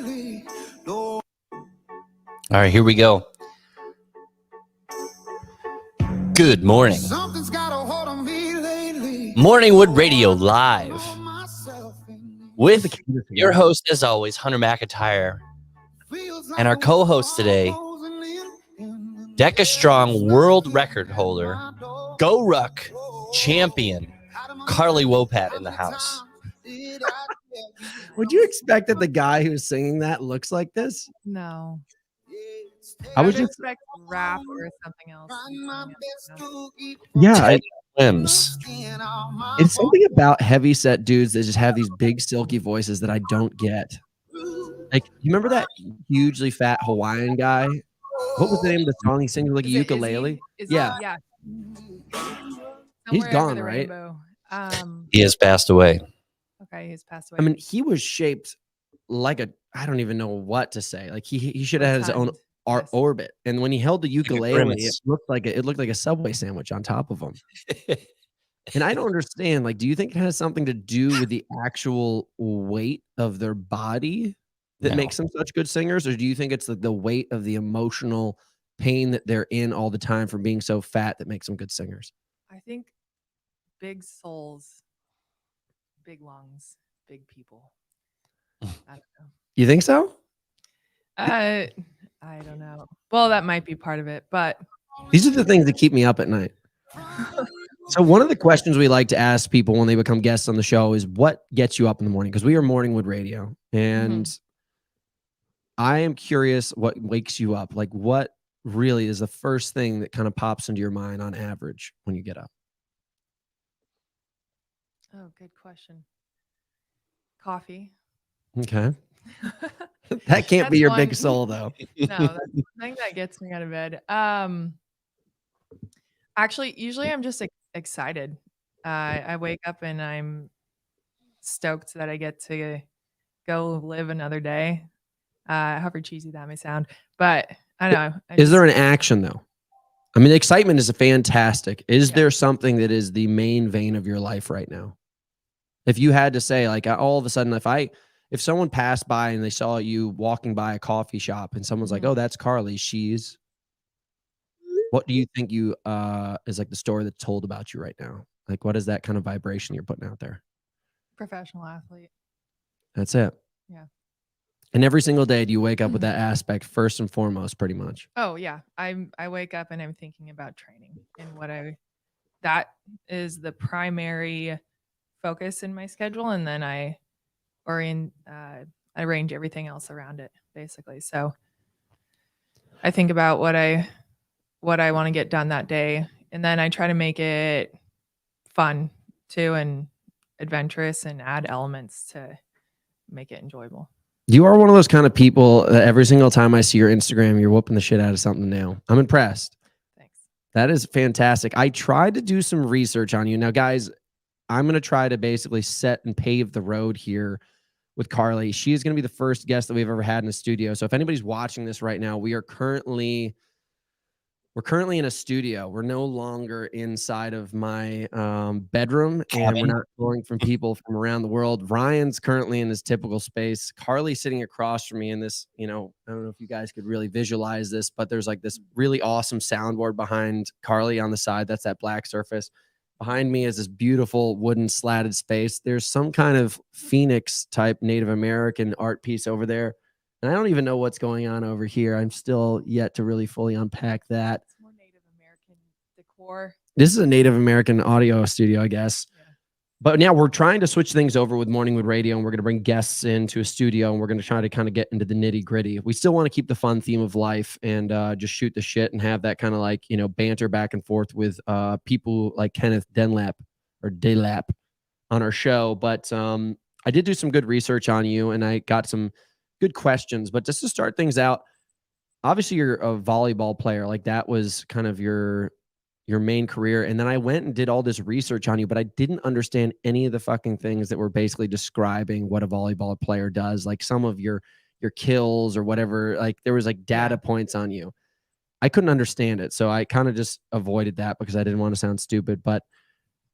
All right, here we go. Good morning. Morningwood Radio live with your host, as always, Hunter McIntyre, and our co-host today, Deka Strong world record holder, Go Ruck champion, Carly Wopat in the house. Would you expect that the guy who's singing that looks like this? No. I would just expect rap or something else. Yeah, Limbs. it's something about heavy set dudes that just have these big silky voices that I don't get. Like, you remember that hugely fat Hawaiian guy? What was the name of the song he sings like a ukulele? Yeah. He's Somewhere gone, Over the right? Rainbow. He has passed away. Okay, he's passed away. I mean, he was shaped like I don't even know what to say. Like he should have had his own orbit. And when he held the ukulele, it looked like a Subway sandwich on top of him. And I don't understand. Like, do you think it has something to do with the actual weight of their body that makes them such good singers, or do you think it's the weight of the emotional pain that they're in all the time from being so fat that makes them good singers? I think big souls, big lungs, big people. I don't know. You think so? I don't know. Well, that might be part of it, but these are the things that keep me up at night. So one of the questions we like to ask people when they become guests on the show is, what gets you up in the morning? Because we are Morningwood Radio, and I am curious what wakes you up. Like, what really is the first thing that kind of pops into your mind on average when you get up? Oh, good question. Coffee. Okay. That can't be your big soul, though. No, that's the thing that gets me out of bed. Actually, usually I'm just excited. I wake up and I'm stoked that I get to go live another day. However cheesy that may sound, but I don't know. Is there an action though? I mean, the excitement is fantastic. Is there something that is the main vein of your life right now? If you had to say, like, all of a sudden, if someone passed by and they saw you walking by a coffee shop and someone's like, oh, that's Carly, what do you think is like the story that's told about you right now? Like, what is that kind of vibration you're putting out there? Professional athlete. That's it. Yeah. And every single day, do you wake up with that aspect first and foremost, pretty much? Oh yeah. I wake up and I'm thinking about training and that is the primary focus in my schedule. And then I arrange everything else around it, basically. So I think about what I want to get done that day. And then I try to make it fun too and adventurous and add elements to make it enjoyable. You are one of those kind of people that every single time I see your Instagram, you're whooping the shit out of something new. I'm impressed. Thanks. That is fantastic. I tried to do some research on you. Now, guys, I'm going to try to basically set and pave the road here with Carly. She is going to be the first guest that we've ever had in the studio. So if anybody's watching this right now, we're currently in a studio. We're no longer inside of my bedroom, and we're not calling from people from around the world. Ryan's currently in his typical space. Carly's sitting across from me in this, I don't know if you guys could really visualize this, but there's like this really awesome soundboard behind Carly on the side. That's that black surface. Behind me is this beautiful wooden slatted space. There's some kind of Phoenix type Native American art piece over there. And I don't even know what's going on over here. I'm still yet to really fully unpack that. It's more Native American decor. This is a Native American audio studio, I guess. Yeah. But now we're trying to switch things over with Morningwood Radio, and we're going to bring guests into a studio, and we're going to try to kind of get into the nitty gritty. We still want to keep the fun theme of life and just shoot the shit and have that kind of like, banter back and forth with people like Kenneth Delap on our show. But I did do some good research on you, and I got some good questions. But just to start things out, obviously you're a volleyball player. Like, that was kind of your main career. And then I went and did all this research on you, but I didn't understand any of the fucking things that were basically describing what a volleyball player does. Like some of your kills or whatever, like there was like data points on you. I couldn't understand it. So I kind of just avoided that because I didn't want to sound stupid. But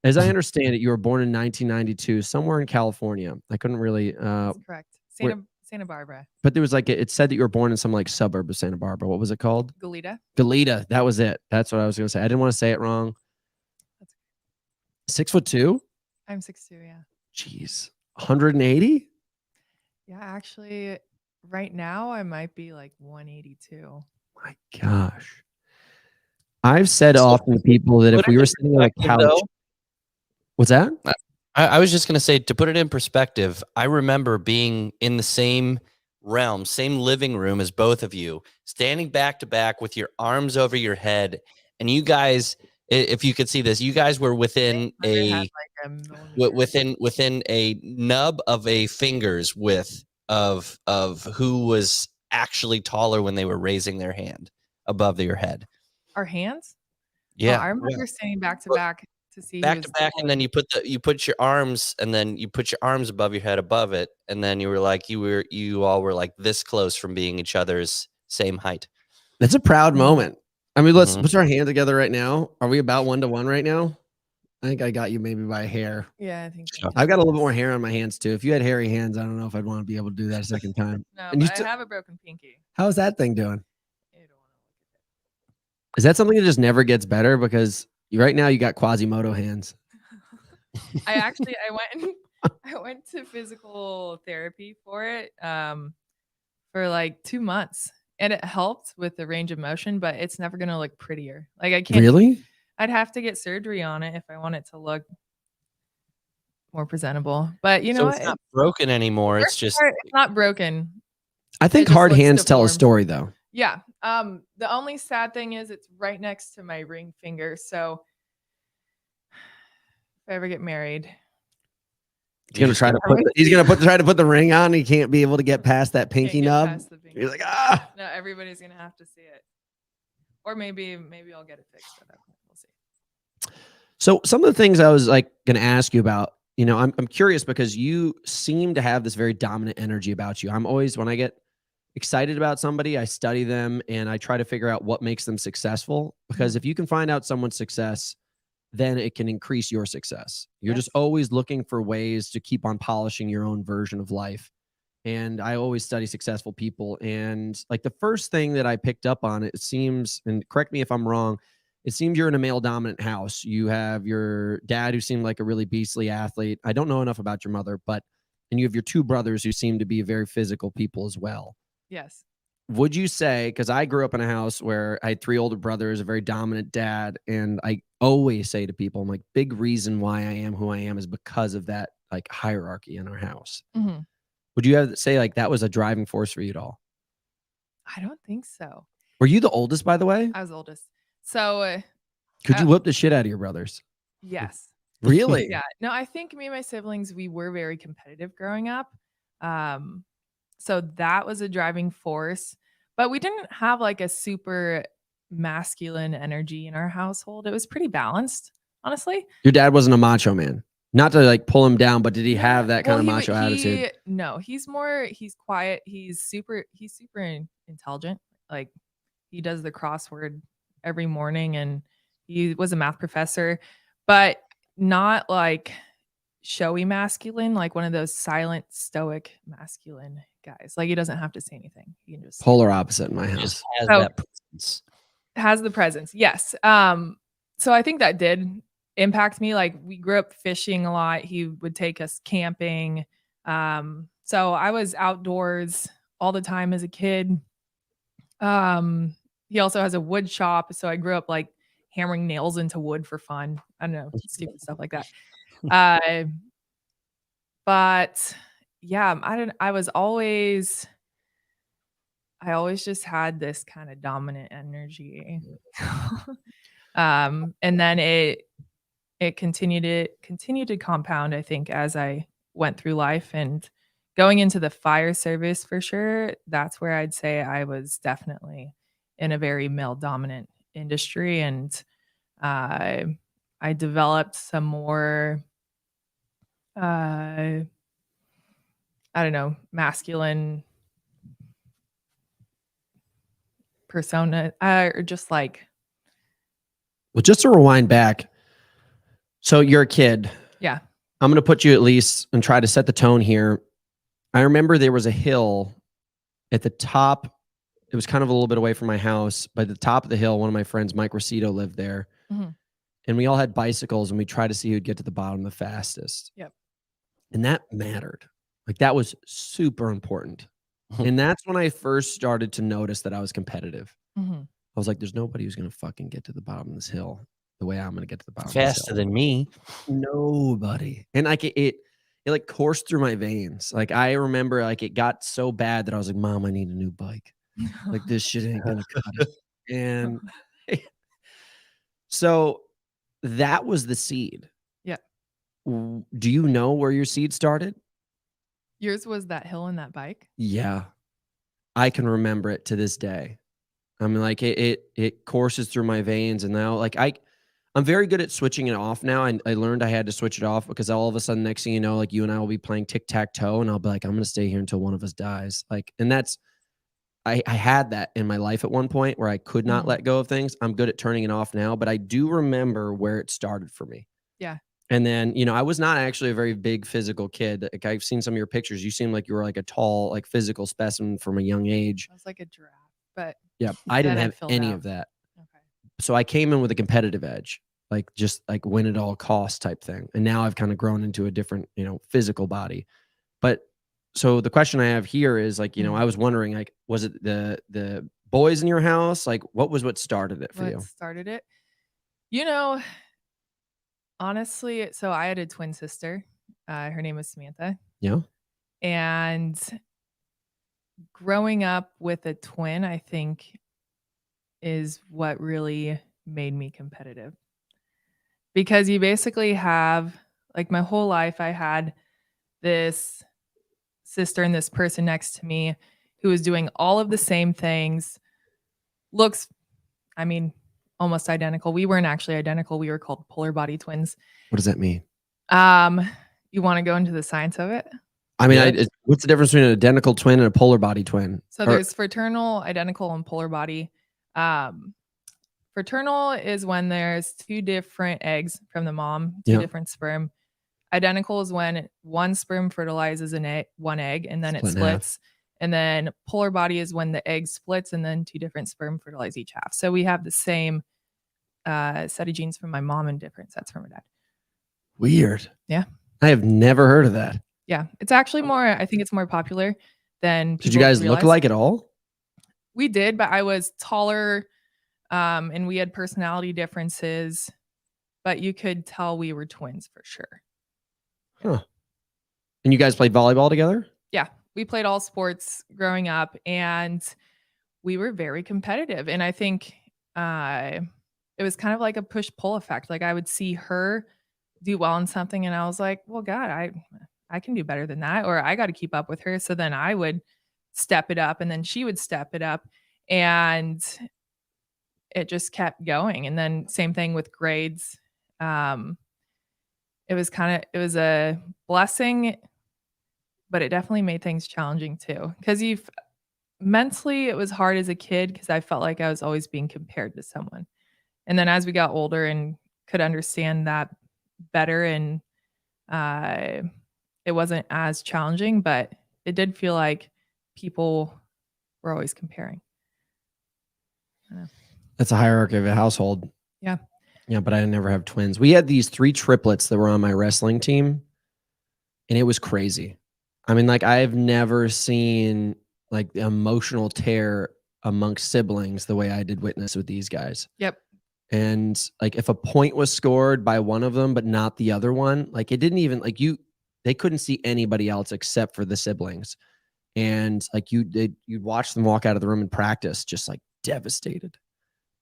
as I understand it, you were born in 1992, somewhere in California. I couldn't really, That's correct. Santa Santa Barbara. But there was like it said that you were born in some like suburb of Santa Barbara. What was it called? Goleta. Goleta. That was it. That's what I was gonna say. I didn't want to say it wrong. That's 6'2"? I'm 6'2", yeah. Jeez. 180? Yeah, actually, right now I might be like 182. My gosh. I've said often to people that if we were sitting on a couch. What's that? I was just going to say, to put it in perspective, I remember being in the same realm, same living room as both of you, standing back to back with your arms over your head. And you guys, if you could see this, you guys were within within a nub of a finger's width of who was actually taller when they were raising their hand above your head. Our hands? Yeah. Oh, I remember standing back to back to see back to back, and then you put your arms, and then you put your arms above your head above it, and then you were like you all were like this close from being each other's same height. That's a proud moment. I mean, let's put our hand together right now. Are we about 1-to-1 right now? I think I got you maybe by a hair. Yeah, I think so. I've got a little bit more hair on my hands too. If you had hairy hands, I don't know if I'd want to be able to do that a second time. No, and but I have a broken pinky. How's that thing doing? Is that something that just never gets better? Because right now you got Quasimodo hands. I went to physical therapy for it for like 2 months, and it helped with the range of motion, but it's never gonna look prettier. Like I can't really. I'd have to get surgery on it if I want it to look more presentable. But you know, it's not broken anymore. It's just it's not broken. I think hard hands tell a story, though. Yeah. The only sad thing is it's right next to my ring finger. So if I ever get married, he's gonna try to put the ring on. He can't be able to get past that pinky nub. He's like, ah. No, everybody's gonna have to see it, or maybe I'll get it fixed. We'll see. So some of the things I was like gonna ask you about, you know, I'm curious because you seem to have this very dominant energy about you. I'm always, when I get excited about somebody, I study them and I try to figure out what makes them successful. Because if you can find out someone's success, then it can increase your success. You're just always looking for ways to keep on polishing your own version of life. And I always study successful people. And like the first thing that I picked up on, it seems, and correct me if I'm wrong, it seems you're in a male dominant house. You have your dad who seemed like a really beastly athlete. I don't know enough about your mother, and you have your 2 brothers who seem to be very physical people as well. Yes. Would you say, because I grew up in a house where I had 3 older brothers, a very dominant dad, and I always say to people, I'm like, big reason why I am who I am is because of that like hierarchy in our house. Mm-hmm. Would you say like that was a driving force for you at all? I don't think so. Were you the oldest, by the way? I was oldest. So could you whip the shit out of your brothers? Yes. Really? Yeah. No, I think me and my siblings, we were very competitive growing up. So that was a driving force, but we didn't have like a super masculine energy in our household. It was pretty balanced, honestly. Your dad wasn't a macho man. Not to like pull him down, but did he have that kind of macho attitude? No, he's quiet. He's super intelligent. Like he does the crossword every morning, and he was a math professor, but not like showy masculine, like one of those silent, stoic masculine guys. Like he doesn't have to say anything. He can just polar opposite in my house. Just has that presence. Has the presence. Yes. So I think that did impact me. Like we grew up fishing a lot. He would take us camping. So I was outdoors all the time as a kid. He also has a wood shop. So I grew up like hammering nails into wood for fun. I don't know, stupid stuff like that. But yeah, I always just had this kind of dominant energy. And then it continued to compound, I think, as I went through life and going into the fire service for sure. That's where I'd say I was definitely in a very male dominant industry. And I developed some more, I don't know, masculine persona, or just like. Well, just to rewind back. So you're a kid. Yeah. I'm going to put you at least and try to set the tone here. I remember there was a hill at the top. It was kind of a little bit away from my house, but at the top of the hill, one of my friends, Mike Rosito, lived there. And we all had bicycles, and we tried to see who'd get to the bottom the fastest. Yep. And that mattered. Like, that was super important. And that's when I first started to notice that I was competitive. I was like, there's nobody who's going to fucking get to the bottom of this hill the way I'm going to get to the bottom of this hill. Faster than me. Nobody. And like it like coursed through my veins. Like, I remember, like, it got so bad that I was like, Mom, I need a new bike. Like, this shit ain't going to cut it. And so that was the seed. Yeah. Do you know where your seed started? Yours was that hill and that bike? Yeah. I can remember it to this day. I mean, like, it courses through my veins, and now, like, I'm very good at switching it off now. I learned I had to switch it off because all of a sudden, next thing you know, like, you and I will be playing tic-tac-toe, and I'll be like, I'm going to stay here until one of us dies. Like, and that's, I had that in my life at one point where I could not let go of things. I'm good at turning it off now, but I do remember where it started for me. Yeah. And then, you know, I was not actually a very big physical kid. Like, I've seen some of your pictures. You seem like you were like a tall, like, physical specimen from a young age. I was like a giraffe, but yeah, I didn't have any out. of that. Okay. So I came in with a competitive edge, like, just like win at all costs type thing. And now I've kind of grown into a different, you know, physical body. But so the question I have here is, like, you know, I was wondering, like, was it the boys in your house? Like, what started it for you? What started it? You know, honestly, so I had a twin sister. Her name was Samantha. Yeah. And growing up with a twin, I think, is what really made me competitive. Because you basically have, like, my whole life, I had this sister and this person next to me who was doing all of the same things. Looks, I mean, almost identical. We weren't actually identical. We were called polar body twins. What does that mean? You want to go into the science of it? I mean, what's the difference between an identical twin and a polar body twin? So there's fraternal, identical, and polar body. Fraternal is when there's two different eggs from the mom, two different sperm. Identical is when one sperm fertilizes one egg, and then it splits. And then polar body is when the egg splits, and then two different sperm fertilize each half. So we have the same set of genes from my mom and different sets from her dad. Weird. Yeah. I have never heard of that. Yeah. It's actually more, I think it's more popular than people Did you guys realize. look alike at all? We did, but I was taller, and we had personality differences, but you could tell we were twins for sure. Huh. And you guys played volleyball together? Yeah. We played all sports growing up, and we were very competitive. And I think it was kind of like a push-pull effect. Like, I would see her do well in something, and I was like, well, God, I can do better than that, or I got to keep up with her. So then I would step it up, and then she would step it up, and it just kept going. And then same thing with grades. It was a blessing, but it definitely made things challenging too. Because mentally, it was hard as a kid because I felt like I was always being compared to someone. And then as we got older and could understand that better, and it wasn't as challenging, but it did feel like people were always comparing. That's a hierarchy of a household. Yeah. Yeah, but I never have twins. We had these 3 triplets that were on my wrestling team, and it was crazy. I mean, like, I've never seen, like, the emotional tear amongst siblings the way I did witness with these guys. Yep. And, like, if a point was scored by one of them but not the other one, like, it didn't even, like, they couldn't see anybody else except for the siblings. And, like, you'd watch them walk out of the room in practice just, like, devastated.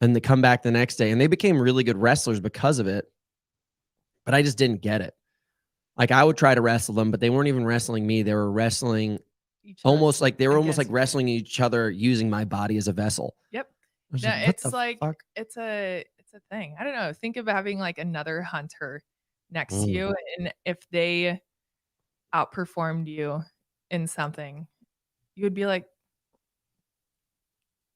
And they come back the next day, and they became really good wrestlers because of it. But I just didn't get it. Like, I would try to wrestle them, but they weren't even wrestling me. They were wrestling almost like wrestling each other using my body as a vessel. Yep. Yeah, it's like, it's a thing. I don't know. Think of having, like, another hunter next to you, and if they outperformed you in something, you would be like,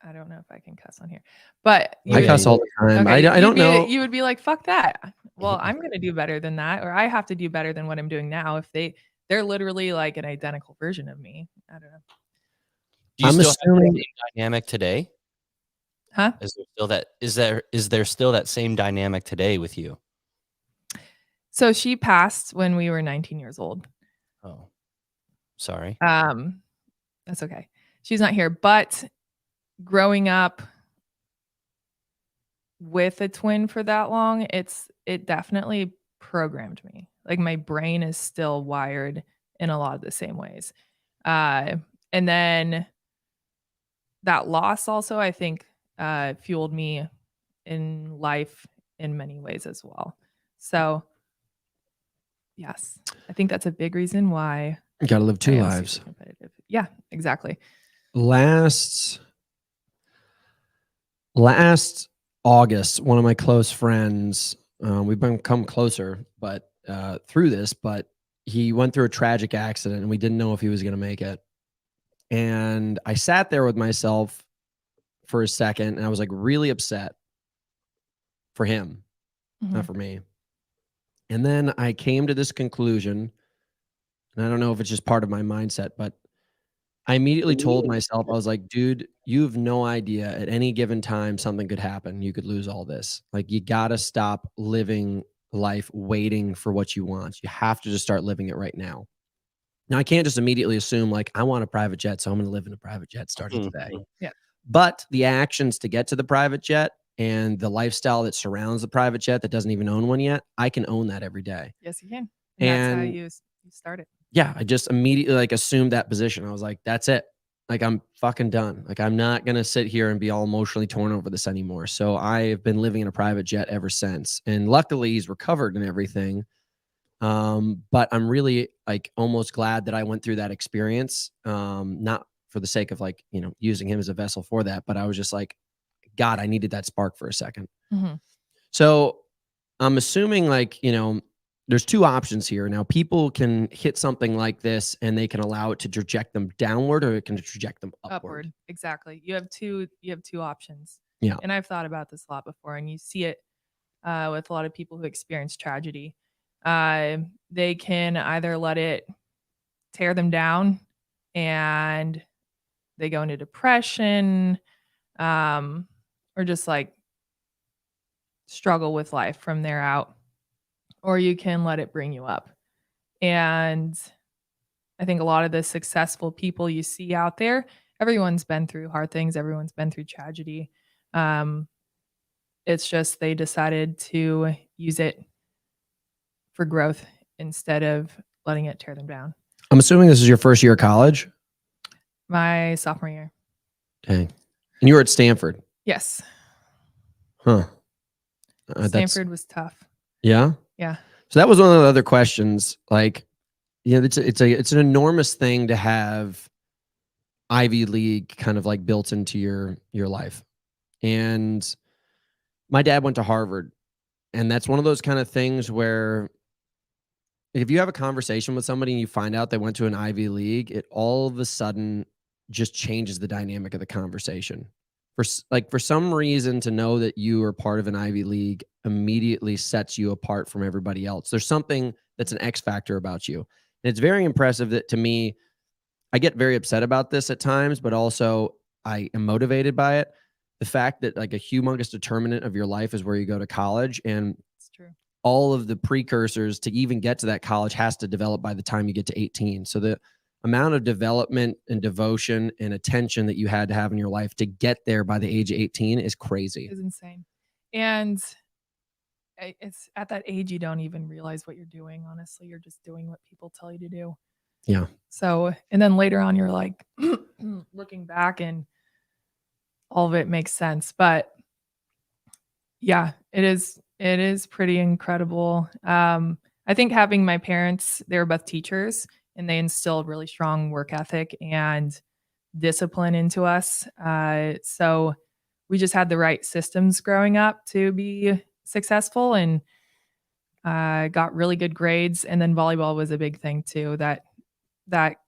I don't know if I can cuss on here, but I cuss all the time. Okay, I don't know. You would be like, fuck that. Well, I'm going to do better than that, or I have to do better than what I'm doing now. If they're literally like an identical version of me. I don't know. Do you I'm still have assuming- the same dynamic today? Huh? Is there still that same dynamic today with you? So she passed when we were 19 years old. Oh, sorry. That's okay. She's not here, but growing up with a twin for that long, it definitely programmed me. Like my brain is still wired in a lot of the same ways. And then that loss also, I think, fueled me in life in many ways as well. So yes, I think that's a big reason why You got to live I two am lives. super competitive. Yeah, exactly. Last August, one of my close friends, we've become closer, but through this, but he went through a tragic accident and we didn't know if he was going to make it. And I sat there with myself for a second and I was like really upset for him, not for me. And then I came to this conclusion, and I don't know if it's just part of my mindset, but I immediately told myself, I was like, dude, you have no idea at any given time something could happen. You could lose all this. Like, you got to stop living life waiting for what you want. You have to just start living it right now. Now, I can't just immediately assume, like, I want a private jet, so I'm going to live in a private jet starting today. Yeah. But the actions to get to the private jet and the lifestyle that surrounds the private jet that doesn't even own one yet, I can own that every day. Yes, you can. And that's how And you started. yeah, I just immediately like assumed that position. I was like, that's it. Like, I'm fucking done. Like, I'm not going to sit here and be all emotionally torn over this anymore. So I've been living in a private jet ever since. And luckily he's recovered and everything. But I'm really like almost glad that I went through that experience. Not for the sake of like, you know, using him as a vessel for that, but I was just like, God, I needed that spark for a second. So I'm assuming like, you know, there's two options here. Now, people can hit something like this and they can allow it to traject them downward or it can traject them upward. Exactly. You have two options. Yeah. And I've thought about this a lot before, and you see it with a lot of people who experience tragedy. They can either let it tear them down and they go into depression, or just like struggle with life from there out, or you can let it bring you up. And I think a lot of the successful people you see out there, everyone's been through hard things, everyone's been through tragedy. It's just they decided to use it for growth instead of letting it tear them down. I'm assuming this is your first year of college? My sophomore year. Dang. And you were at Stanford? Yes. Huh. Stanford was tough. Yeah? Yeah. So that was one of the other questions. Like, you know, it's an enormous thing to have Ivy League kind of like built into your life. And my dad went to Harvard, and that's one of those kind of things where if you have a conversation with somebody and you find out they went to an Ivy League, it all of a sudden just changes the dynamic of the conversation. For some reason, to know that you are part of an Ivy League immediately sets you apart from everybody else. There's something that's an X factor about you. And it's very impressive that, to me, I get very upset about this at times, but also I am motivated by it. The fact that like a humongous determinant of your life is where you go to college, and It's true. all of the precursors to even get to that college has to develop by the time you get to 18. So the amount of development and devotion and attention that you had to have in your life to get there by the age of 18 is crazy. It's insane. And it's at that age you don't even realize what you're doing. Honestly, you're just doing what people tell you to do. Yeah. So, and then later on you're like looking back and all of it makes sense. But yeah, it is pretty incredible. I think having my parents, they were both teachers, and they instilled really strong work ethic and discipline into us. So we just had the right systems growing up to be successful, and got really good grades. And then volleyball was a big thing too that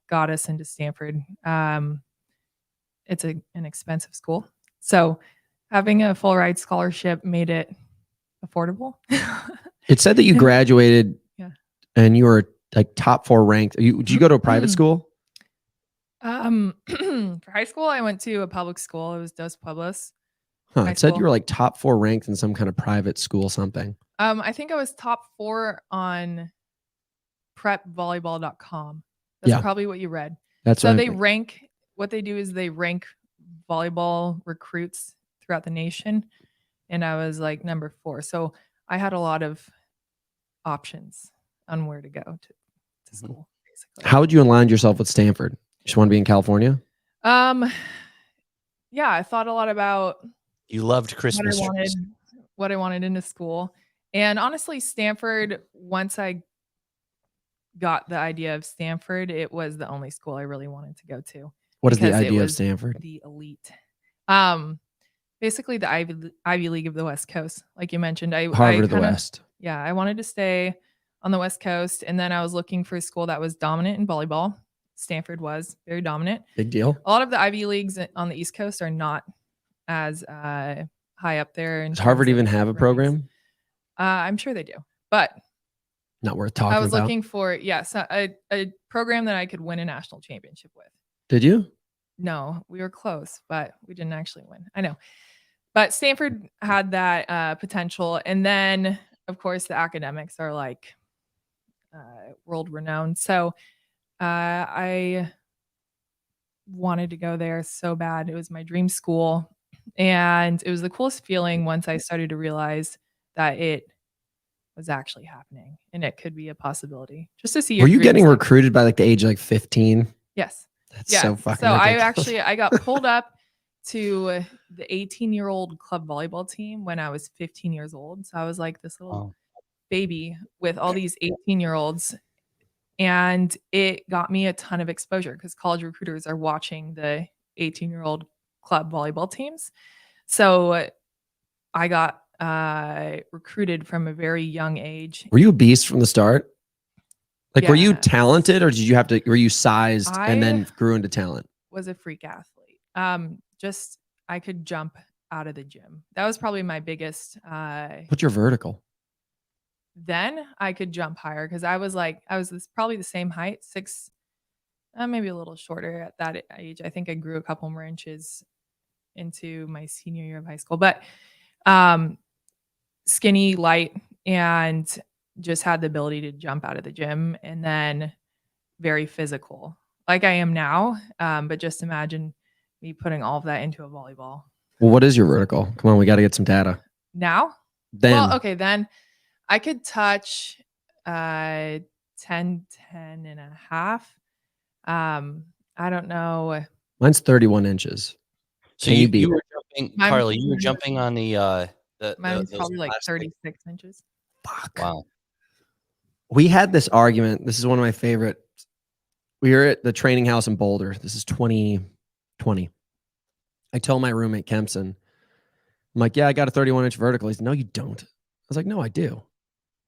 got us into Stanford. It's an expensive school, so having a full ride scholarship made it affordable. It said that you graduated Yeah. and you were like top 4 ranked. Did you go to a private school? For high school, I went to a public school. It was Dos Pueblos. Huh, High it said school. you were like top 4 ranked in some kind of private school something. I think I was top 4 on prepvolleyball.com. That's Yeah. probably what you read. That's So what they rank, what they do is they rank volleyball recruits throughout the nation. And I was like number 4. So I had a lot of options on where to go to school, basically. How would you align yourself with Stanford? You just want to be in California? Yeah, I thought a lot about You loved Christmas trees. what I wanted into school. And honestly, Stanford, once I got the idea of Stanford, it was the only school I really wanted to go to. What is the because it idea of was Stanford? The elite. Basically the Ivy League of the West Coast. Like you mentioned, Harvard of the West. Yeah, I wanted to stay on the West Coast, and then I was looking for a school that was dominant in volleyball. Stanford was very dominant. Big deal. A lot of the Ivy Leagues on the East Coast are not as high up there. Does Harvard even have a program? I'm sure they do, but not worth talking about. I was looking for a program that I could win a national championship with. Did you? No, we were close, but we didn't actually win. I know. But Stanford had that potential. And then, of course, the academics are like world renowned. So I wanted to go there so bad. It was my dream school. And it was the coolest feeling once I started to realize that it was actually happening and it could be a possibility. Just to see your Were you getting dreams recruited by like the age of like 15? Yes. That's so fucking So ridiculous. I got pulled up to the 18-year-old club volleyball team when I was 15 years old. So I was like this little baby with all these 18-year-olds. And it got me a ton of exposure because college recruiters are watching the 18-year-old club volleyball teams. So I got recruited from a very young age. Were you a beast from the start? Like, were you talented, or were you sized and then grew into talent? Was a freak athlete. Just I could jump out of the gym. That was probably my biggest. What's your vertical? Then I could jump higher because I was probably the same height, 6, maybe a little shorter at that age. I think I grew a couple more inches into my senior year of high school, but skinny, light, and just had the ability to jump out of the gym, and then very physical like I am now. But just imagine me putting all of that into a volleyball. Well, what is your vertical? Come on, we got to get some data. Now? Then I could touch 10 and a half. I don't know. Mine's 31 inches. So you were jumping, Carly, you were jumping on the mine was probably like 36 inches. Fuck. Wow. We had this argument. This is one of my favorite. We were at the training house in Boulder. This is 2020. I told my roommate Kempson, I'm like, yeah, I got a 31-inch vertical. He's like, no, you don't. I was like, no, I do.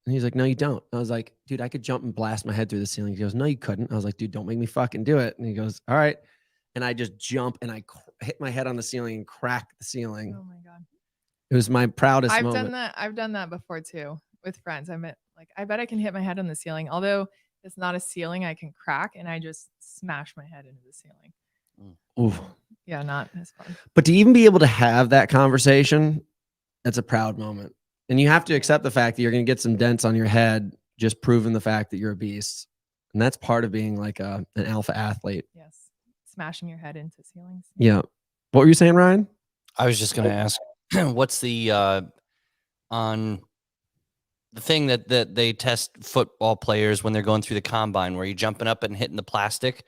And he's like, no, you don't. I was like, dude, I could jump and blast my head through the ceiling. He goes, no, you couldn't. I was like, dude, don't make me fucking do it. And he goes, all right. And I just jump and I hit my head on the ceiling and crack the ceiling. Oh my God. It was my proudest moment. I've done that before too with friends. I bet I can hit my head on the ceiling. Although it's not a ceiling I can crack, and I just smash my head into the ceiling. Oof. Yeah, not as fun. But to even be able to have that conversation, that's a proud moment. And you have to accept the fact that you're going to get some dents on your head, just proving the fact that you're a beast. And that's part of being like an alpha athlete. Yes. Smashing your head into ceilings. Yeah. What were you saying, Ryan? I was just going to ask, what's the on the thing that they test football players when they're going through the combine, where you're jumping up and hitting the plastic?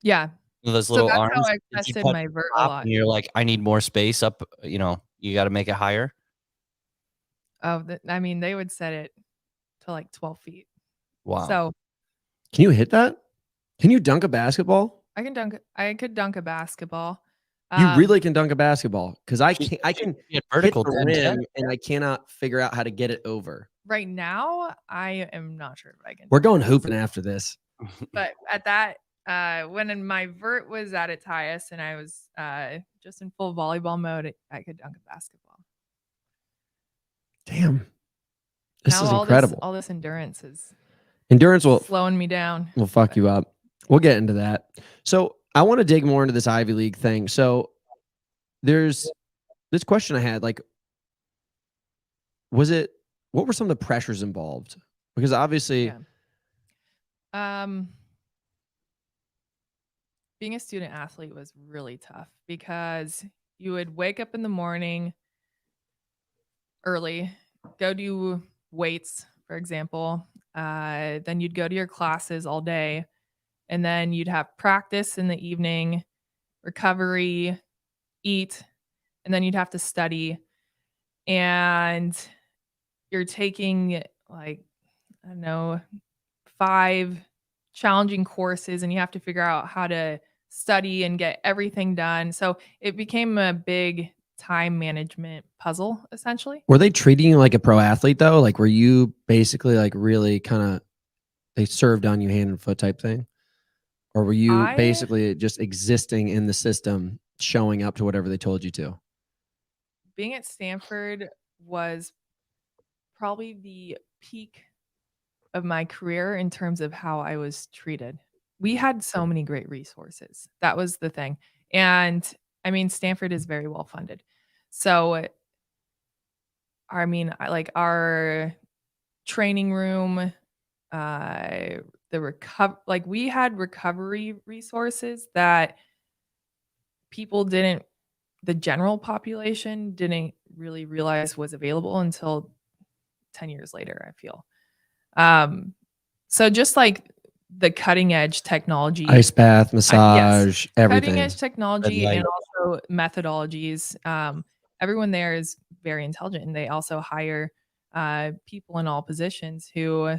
Yeah. Those little arms. How I tested my vert a lot. And you're like, I need more space up. You got to make it higher. Oh, they would set it to like 12 feet. Wow. So can you hit that? Can you dunk a basketball? I could dunk a basketball. You really can dunk a basketball, because I can hit vertical hit the rim, and I cannot figure out how to get it over. Right now, I am not sure if I can. We're going hooping after this. But at that, when my vert was at its highest and I was just in full volleyball mode, I could dunk a basketball. Damn. This is incredible. All this endurance is. Endurance will slowing me down. fuck you up. We'll get into that. So I want to dig more into this Ivy League thing. So there's this question I had, like, what were some of the pressures involved? Because obviously, being a student athlete was really tough because you would wake up in the morning early, go do weights, for example. Then you'd go to your classes all day, and then you'd have practice in the evening, recovery, eat, and then you'd have to study. And you're taking, like, I don't know, 5 challenging courses, and you have to figure out how to study and get everything done. So it became a big time management puzzle, essentially. were they treating you like a pro athlete though? Like, were you basically like really kind of, they served on you hand and foot type thing? Or were you basically just existing in the system, showing up to whatever they told you to? Being at Stanford was probably the peak of my career in terms of how I was treated. We had so many great resources. That was the thing. And I mean, Stanford is very well funded. So, I mean, like our training room, like we had recovery resources that the general population didn't really realize was available until 10 years later, I feel. So just like the cutting edge technology, ice bath, massage, everything. cutting edge technology, and also methodologies. Everyone there is very intelligent, and they also hire people in all positions who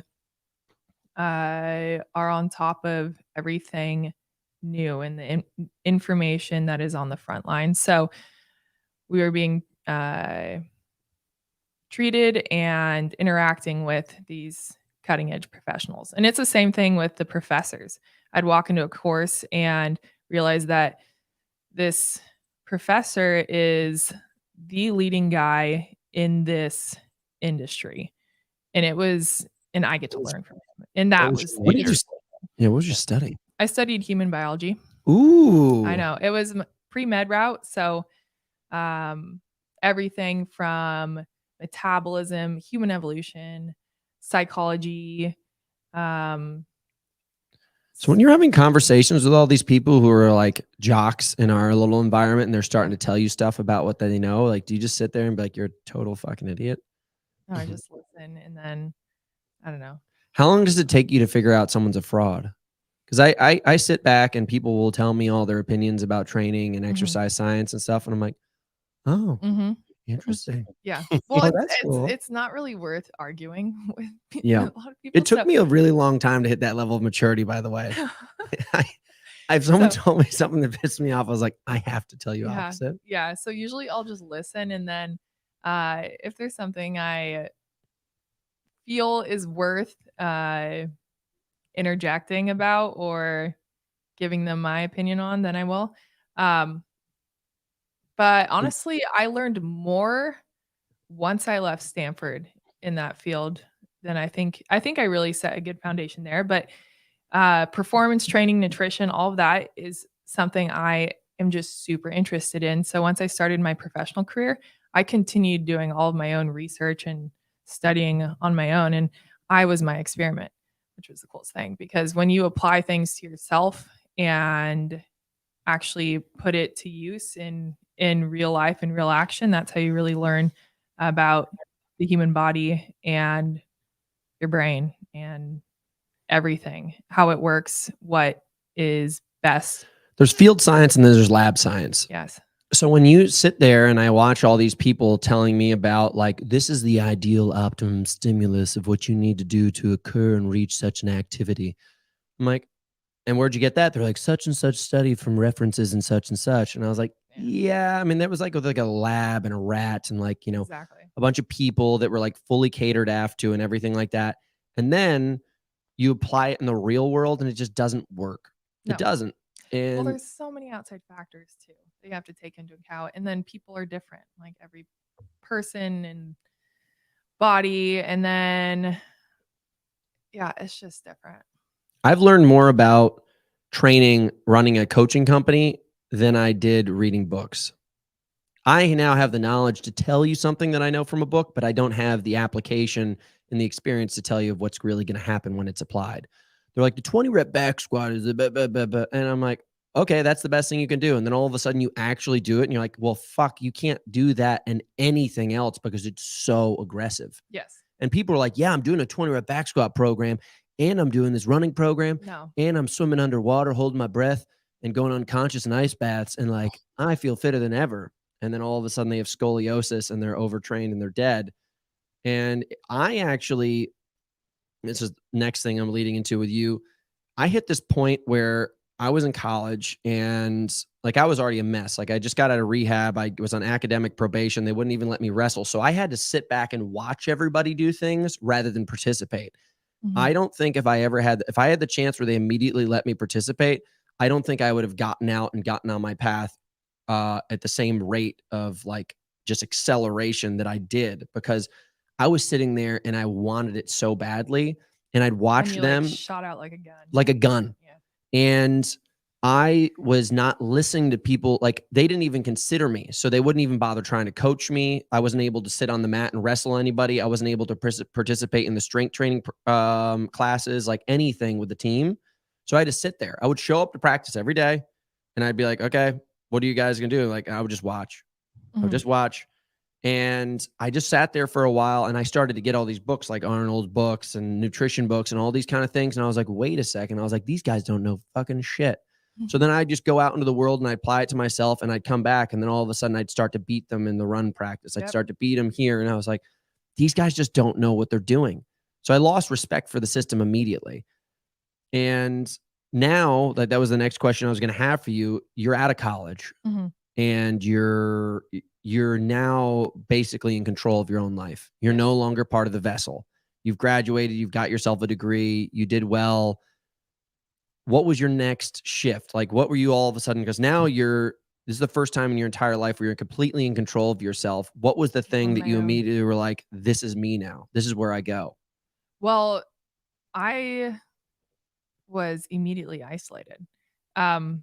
are on top of everything new and the information that is on the front line. So we were being treated and interacting with these cutting edge professionals. And it's the same thing with the professors. I'd walk into a course and realize that this professor is the leading guy in this industry. And I get to learn from him. And that was what did you study? I studied human biology. Ooh. I know. It was pre-med route. So everything from metabolism, human evolution, psychology. So when you're having conversations with all these people who are like jocks in our little environment and they're starting to tell you stuff about what they know, like, do you just sit there and be like, you're a total fucking idiot? No, I just listen, and then I don't know. How long does it take you to figure out someone's a fraud? Because I sit back and people will tell me all their opinions about training and exercise science and stuff. And I'm like, oh, interesting. Yeah. Well, cool. It's not really worth arguing with Yeah. a lot of people. It took me a really long time to hit that level of maturity, by the way. If someone told me something that pissed me off, I was like, I have to tell you opposite. Yeah. So usually I'll just listen. And then if there's something I feel is worth interjecting about or giving them my opinion on, then I will. But honestly, I learned more once I left Stanford in that field than I think I really set a good foundation there. But performance training, nutrition, all of that is something I am just super interested in. So once I started my professional career, I continued doing all of my own research and studying on my own. And I was my experiment, which was the coolest thing, because when you apply things to yourself and actually put it to use in real life and real action, that's how you really learn about the human body and your brain and everything, how it works, what is best. There's field science and then there's lab science. Yes. So when you sit there and I watch all these people telling me about, like, this is the ideal optimum stimulus of what you need to do to occur and reach such an activity, I'm like, and where'd you get that? They're like, such and such study from references and such and such. And I was like, yeah, I mean, that was like with like a lab and a rat and like, you know, a bunch of people that were like fully catered after and everything like that. And then you apply it in the real world and it just doesn't work. No. It doesn't. And well, there's so many outside factors too that you have to take into account. And then people are different, like every person and body. And then Yeah, it's just different. I've learned more about training, running a coaching company than I did reading books. I now have the knowledge to tell you something that I know from a book, but I don't have the application and the experience to tell you of what's really going to happen when it's applied. They're like, the 20 rep back squat is and I'm like, okay, that's the best thing you can do. And then all of a sudden you actually do it and you're like, well, fuck, you can't do that and anything else because it's so aggressive. Yes. And people are like, yeah, I'm doing a 20 rep back squat program and I'm doing this running program and I'm swimming underwater, holding my breath and going unconscious in ice baths. And like, I feel fitter than ever. And then all of a sudden they have scoliosis and they're overtrained and they're dead. And I actually, this is next thing I'm leading into with you. I hit this point where I was in college and like I was already a mess. Like I just got out of rehab. I was on academic probation. They wouldn't even let me wrestle. So I had to sit back and watch everybody do things rather than participate. Mhm. I don't think if I had the chance where they immediately let me participate, I don't think I would have gotten out and gotten on my path at the same rate of like just acceleration that I did, because I was sitting there and I wanted it so badly and I'd watch them like shot out like a gun. like a gun. Yeah. And I was not listening to people. Like they didn't even consider me. So they wouldn't even bother trying to coach me. I wasn't able to sit on the mat and wrestle anybody. I wasn't able to participate in the strength training classes, like anything with the team. So I had to sit there. I would show up to practice every day and I'd be like, okay, what are you guys going to do? Like, I would just watch. I would just watch. And I just sat there for a while and I started to get all these books like Arnold's books and nutrition books and all these kind of things. And I was like, wait a second. I was like, these guys don't know fucking shit. So then I'd just go out into the world and I'd apply it to myself and I'd come back. And then all of a sudden I'd start to beat them in the run practice. I'd start to beat them here. And I was like, these guys just don't know what they're doing. So I lost respect for the system immediately. And now that was the next question I was going to have for you. You're out of college and you're now basically in control of your own life. You're no longer part of the vessel. You've graduated. You've got yourself a degree. You did well. What was your next shift? Like, what were you all of a sudden? Because now this is the first time in your entire life where you're completely in control of yourself. What was the thing that you immediately were like, this is me now. This is where I go? Well, I was immediately isolated. I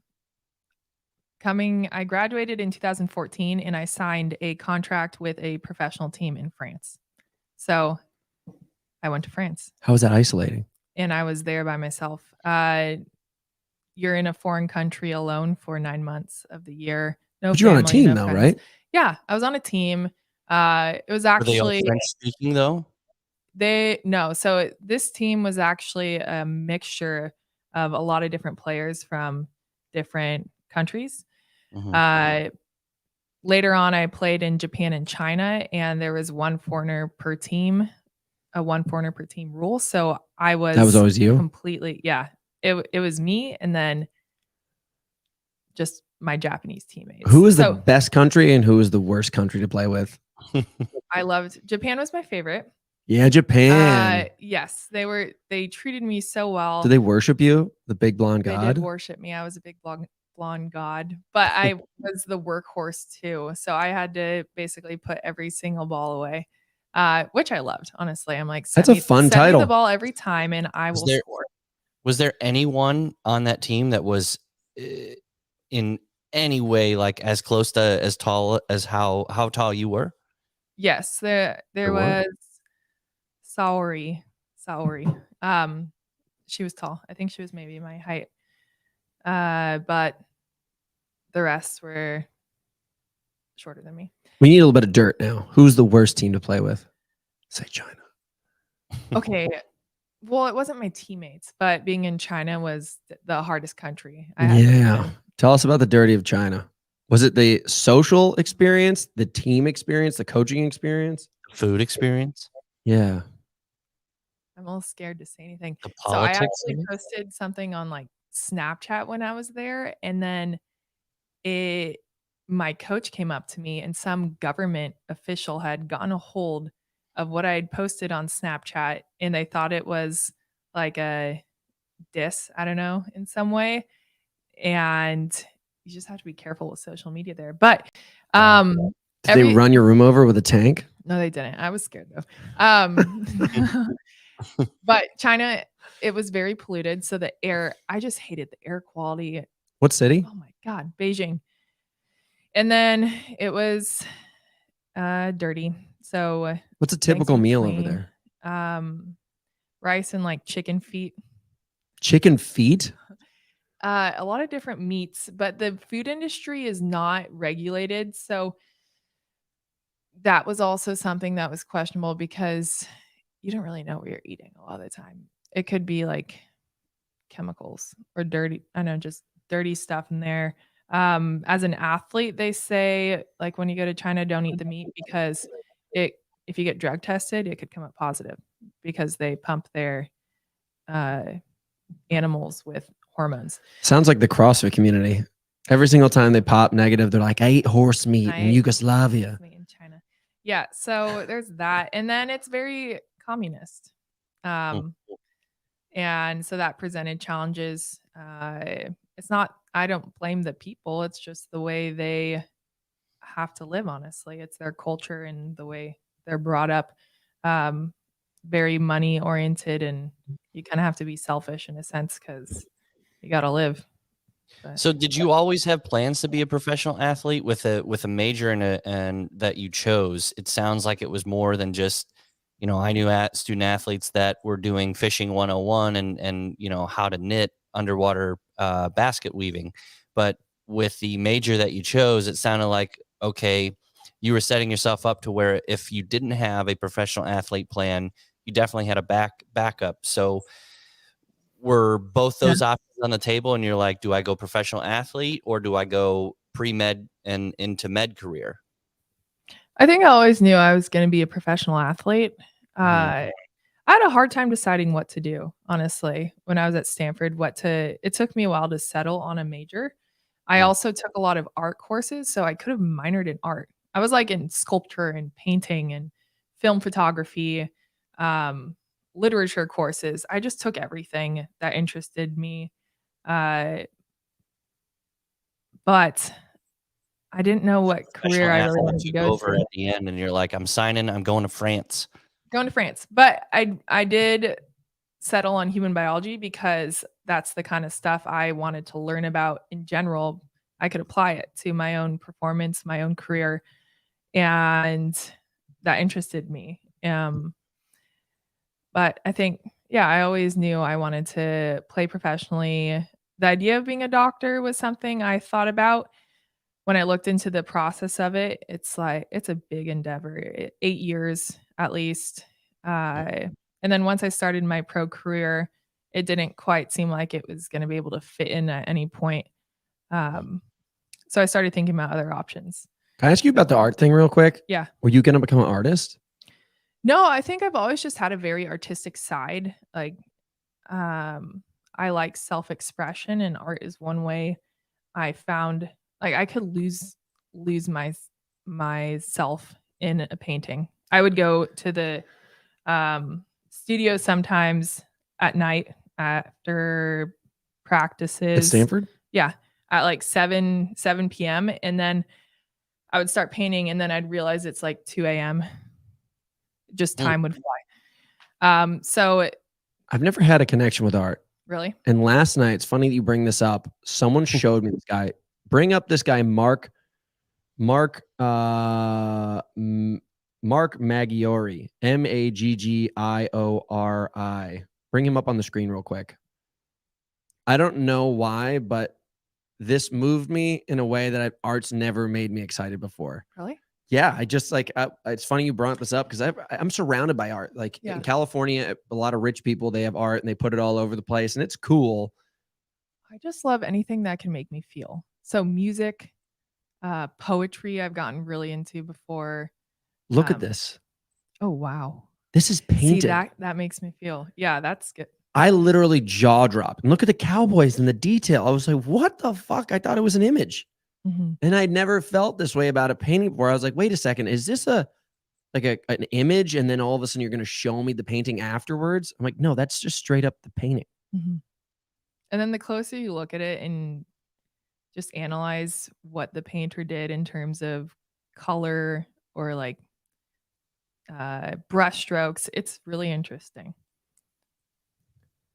graduated in 2014 and I signed a contract with a professional team in France. So I went to France. How was that isolating? And I was there by myself. You're in a foreign country alone for 9 months of the year. No, but you're on a team though, right? Yeah, I was on a team. It was actually Were they all French speaking though? So this team was actually a mixture of a lot of different players from different countries. Later on, I played in Japan and China, and there was one foreigner per team rule. So that was always you completely. Yeah, it was me, and then just my Japanese teammates. Who was the best country and who was the worst country to play with? I loved Japan. Was my favorite. Yeah, Japan. Yes, they treated me so well. Did they worship you, the big blonde god? They did worship me. I was a big blonde god, but I was the workhorse too. So I had to basically put every single ball away, which I loved. Honestly, I'm like, that's a fun title. Me the ball every time, and I will score. Was there anyone on that team that was in any way like as close to as tall as how tall you were? Yes, there was Saori. She was tall. I think she was maybe my height. But the rest were shorter than me. We need a little bit of dirt now. Who's the worst team to play with? Say China. Okay. Well, it wasn't my teammates, but being in China was the hardest country. Tell us about the dirty of China. Was it the social experience, the team experience, the coaching experience, food experience? Yeah. I'm a little scared to say anything. The So I politics actually posted something on like Snapchat when I was there, and then my coach came up to me and some government official had gotten a hold of what I had posted on Snapchat, and they thought it was like a diss, I don't know, in some way. And you just have to be careful with social media there. But did they run your room over with a tank? No, they didn't. I was scared though. But China, it was very polluted. So the air, I just hated the air quality. What city? Oh my God, Beijing. And then it was dirty. So What's a typical meal over there? Rice and like chicken feet. Chicken feet? A lot of different meats, but the food industry is not regulated. So that was also something that was questionable because you don't really know what you're eating a lot of the time. It could be like chemicals or dirty, I know, just dirty stuff in there. As an athlete, they say like when you go to China, don't eat the meat because if you get drug tested, it could come up positive because they pump their animals with hormones. Sounds like the CrossFit community. Every single time they pop negative, they're like, I ate horse meat in Yugoslavia. In China. Yeah. So there's that. And then it's very communist. And so that presented challenges. It's not, I don't blame the people. It's just the way they have to live, honestly. It's their culture and the way they're brought up. Very money oriented, and you kind of have to be selfish in a sense because you got to live. But, so did you always have plans to be a professional athlete with a major and that you chose? It sounds like it was more than just, I knew student athletes that were doing fishing 101 and how to knit underwater basket weaving. But with the major that you chose, it sounded like, okay, you were setting yourself up to where if you didn't have a professional athlete plan, you definitely had a backup. So were both those options on the table and you're like, do I go professional athlete or do I go pre-med and into med career? I think I always knew I was going to be a professional athlete. I had a hard time deciding what to do, honestly, when I was at Stanford. It took me a while to settle on a major. I also took a lot of art courses, so I could have minored in art. I was like in sculpture and painting and film photography, literature courses. I just took everything that interested me. But I didn't know what career I really wanted to go over at the end, and you're like, I'm going to France. But I did settle on human biology because that's the kind of stuff I wanted to learn about in general. I could apply it to my own performance, my own career, and that interested me. But I think, I always knew I wanted to play professionally. The idea of being a doctor was something I thought about. When I looked into the process of it, it's like, it's a big endeavor, 8 years at least. And then once I started my pro career, it didn't quite seem like it was going to be able to fit in at any point. So I started thinking about other options. Can I ask you about the art thing real quick? Yeah. Were you going to become an artist? No, I think I've always just had a very artistic side. Like, I like self-expression, and art is one way I found, like, I could lose myself in a painting. I would go to the studio sometimes at night after practices. At Stanford? Yeah, at like 7 p.m. And then I would start painting, and then I'd realize it's like 2 a.m. Just time would fly. So I've never had a connection with art. Really? And last night, it's funny that you bring this up. Someone showed me this guy. Bring up this guy, Mark Maggiori, Maggiori. Bring him up on the screen real quick. I don't know why, but this moved me in a way that art's never made me excited before. Really? Yeah, I just like, it's funny you brought this up because I'm surrounded by art. Like in California, a lot of rich people, they have art and they put it all over the place and it's cool. I just love anything that can make me feel. So music, poetry I've gotten really into before. Look at this. Oh, wow. This is painted. See, that makes me feel. Yeah, that's good. I literally jaw dropped. And look at the cowboys and the detail. I was like, what the fuck? I thought it was an image. And I'd never felt this way about a painting before. I was like, wait a second. Is this an image? And then all of a sudden you're going to show me the painting afterwards? I'm like, no, that's just straight up the painting. And then the closer you look at it and just analyze what the painter did in terms of color or like brush strokes, it's really interesting.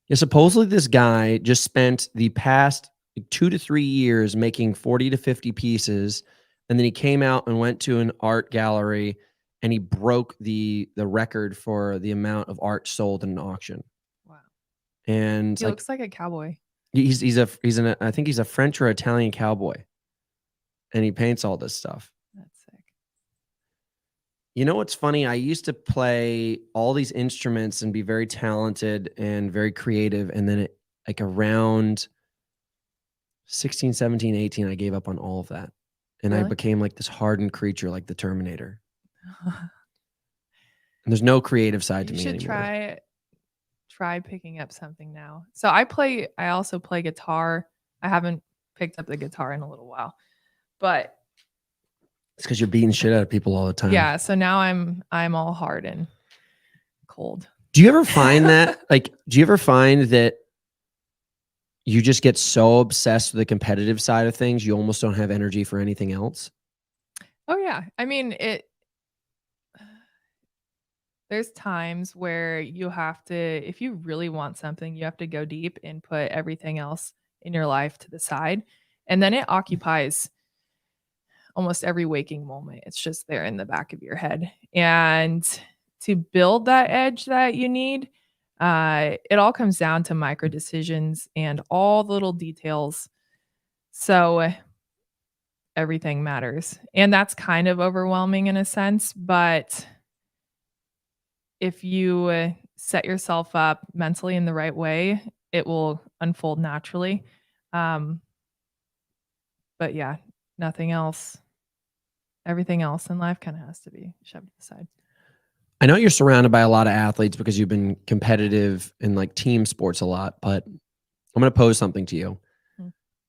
Yeah, supposedly this guy just spent the past 2 to 3 years making 40 to 50 pieces, and then he came out and went to an art gallery and he broke the record for the amount of art sold in an auction. Wow. And He looks like a cowboy. I think he's a French or Italian cowboy. And he paints all this stuff. That's sick. You know what's funny? I used to play all these instruments and be very talented and very creative. And then like around 16, 17, 18, I gave up on all of that. And I Really? became like this hardened creature like the Terminator. And there's no creative side to You me should anymore. try picking up something now. So I also play guitar. I haven't picked up the guitar in a little while. But It's because you're beating shit out of people all the time. yeah, so now I'm all hard and cold. Do you ever find that? Do you ever find that you just get so obsessed with the competitive side of things, you almost don't have energy for anything else? Oh yeah. I mean, there's times where you have to, if you really want something, you have to go deep and put everything else in your life to the side. And then it occupies almost every waking moment. It's just there in the back of your head. And to build that edge that you need, it all comes down to micro decisions and all the little details. So everything matters. And that's kind of overwhelming in a sense, but if you set yourself up mentally in the right way, it will unfold naturally. But yeah, nothing else. Everything else in life kind of has to be shoved to the side. I know you're surrounded by a lot of athletes because you've been competitive in like team sports a lot, but I'm going to pose something to you.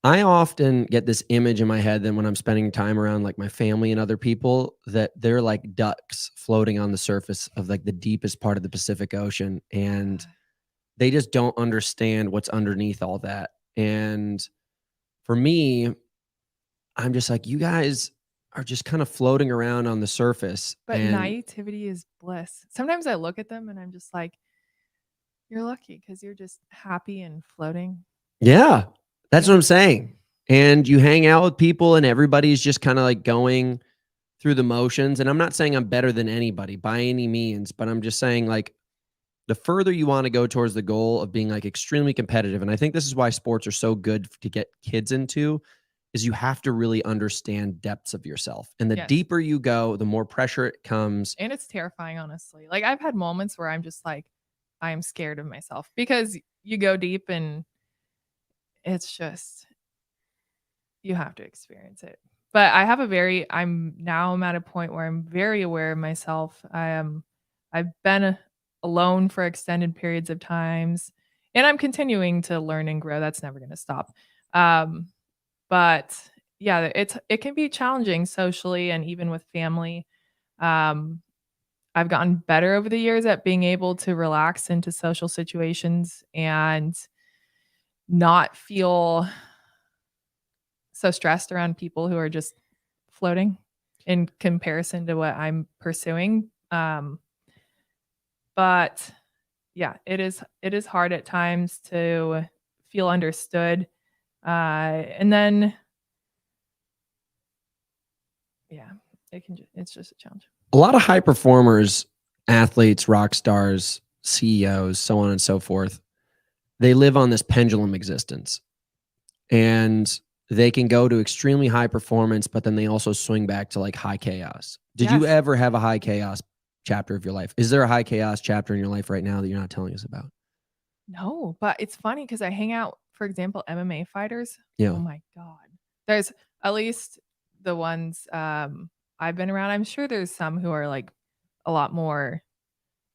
I often get this image in my head that when I'm spending time around like my family and other people, that they're like ducks floating on the surface of like the deepest part of the Pacific Ocean. And they just don't understand what's underneath all that. And for me, I'm just like, you guys are just kind of floating around on the surface. But and naivety is bliss. Sometimes I look at them and I'm just like, you're lucky because you're just happy and floating. Yeah, that's what I'm saying. And you hang out with people and everybody's just kind of like going through the motions. And I'm not saying I'm better than anybody by any means, but I'm just saying like the further you want to go towards the goal of being like extremely competitive. And I think this is why sports are so good to get kids into, is you have to really understand depths of yourself. And the deeper you go, the more pressure it comes. And it's terrifying, honestly. Like I've had moments where I'm just like, I'm scared of myself because you go deep and it's just, you have to experience it. But I'm at a point where I'm very aware of myself. I've been alone for extended periods of times and I'm continuing to learn and grow. That's never going to stop. But yeah, it can be challenging socially and even with family. I've gotten better over the years at being able to relax into social situations and not feel so stressed around people who are just floating in comparison to what I'm pursuing. But yeah, it is hard at times to feel understood. And then, yeah, it's just a challenge. A lot of high performers, athletes, rock stars, CEOs, so on and so forth, they live on this pendulum existence. And they can go to extremely high performance, but then they also swing back to like high chaos. Did you ever have a high chaos chapter of your life? Is there a high chaos chapter in your life right now that you're not telling us about? No, but it's funny because I hang out, for example, MMA fighters. Yeah. Oh my God. There's at least the ones I've been around. I'm sure there's some who are like a lot more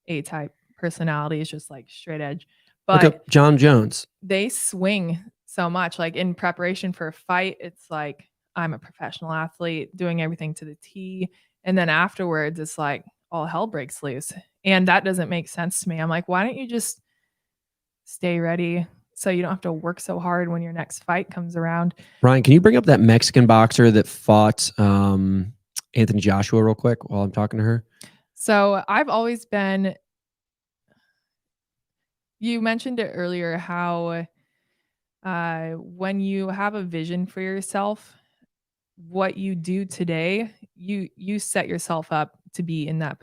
A-type personalities, just like straight edge. But look up John Jones. They swing so much. Like in preparation for a fight, it's like I'm a professional athlete doing everything to the T. And then afterwards, it's like all hell breaks loose. And that doesn't make sense to me. I'm like, why don't you just stay ready so you don't have to work so hard when your next fight comes around? Ryan, can you bring up that Mexican boxer that fought Anthony Joshua real quick while I'm talking to her? So I've always been You mentioned it earlier how when you have a vision for yourself, what you do today, you set yourself up to be in that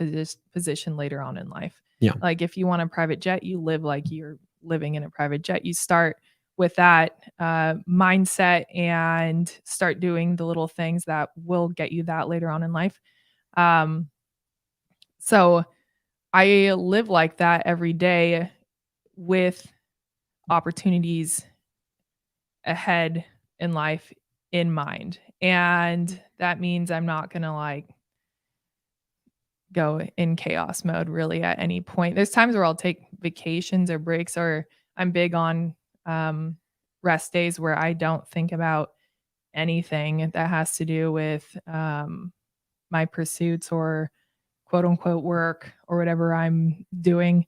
position later on in life. Yeah. Like if you want a private jet, you live like you're living in a private jet. You start with that mindset and start doing the little things that will get you that later on in life. So I live like that every day with opportunities ahead in life in mind. And that means I'm not going to like go in chaos mode really at any point. There's times where I'll take vacations or breaks, or I'm big on rest days where I don't think about anything that has to do with my pursuits or quote unquote work or whatever I'm doing.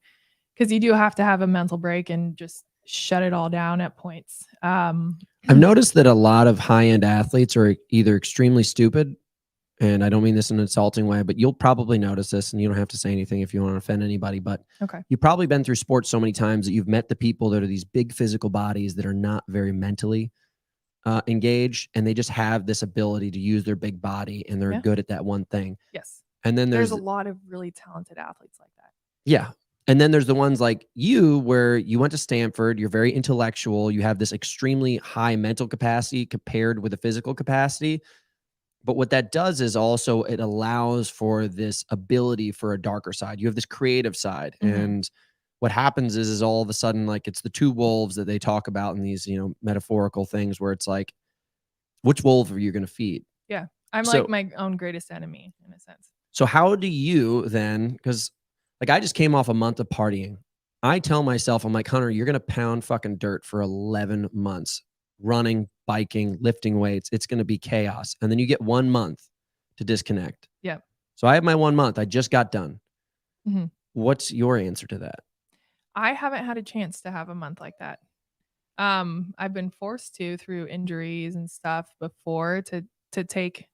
Because you do have to have a mental break and just shut it all down at points. I've noticed that a lot of high-end athletes are either extremely stupid, and I don't mean this in an insulting way, but you'll probably notice this, and you don't have to say anything if you want to offend anybody, but Okay. you've probably been through sports so many times that you've met the people that are these big physical bodies that are not very mentally engaged, and they just have this ability to use their big body, and they're Yeah. good at that one thing. Yes. And then There's a lot of really talented athletes like that. yeah. And then there's the ones like you, where you went to Stanford, you're very intellectual, you have this extremely high mental capacity compared with a physical capacity. But what that does is also it allows for this ability for a darker side. You have this creative side. Mhm. And what happens is all of a sudden, like it's the two wolves that they talk about in these, metaphorical things where it's like, which wolf are you going to feed? Yeah. I'm So- like my own greatest enemy in a sense. So how do you then, because like I just came off a month of partying. I tell myself, I'm like, Hunter, you're going to pound fucking dirt for 11 months, running, biking, lifting weights. It's going to be chaos. And then you get 1 month to disconnect. Yeah. So I have my 1 month. I just got done. Mhm. What's your answer to that? I haven't had a chance to have a month like that. I've been forced to through injuries and stuff before to take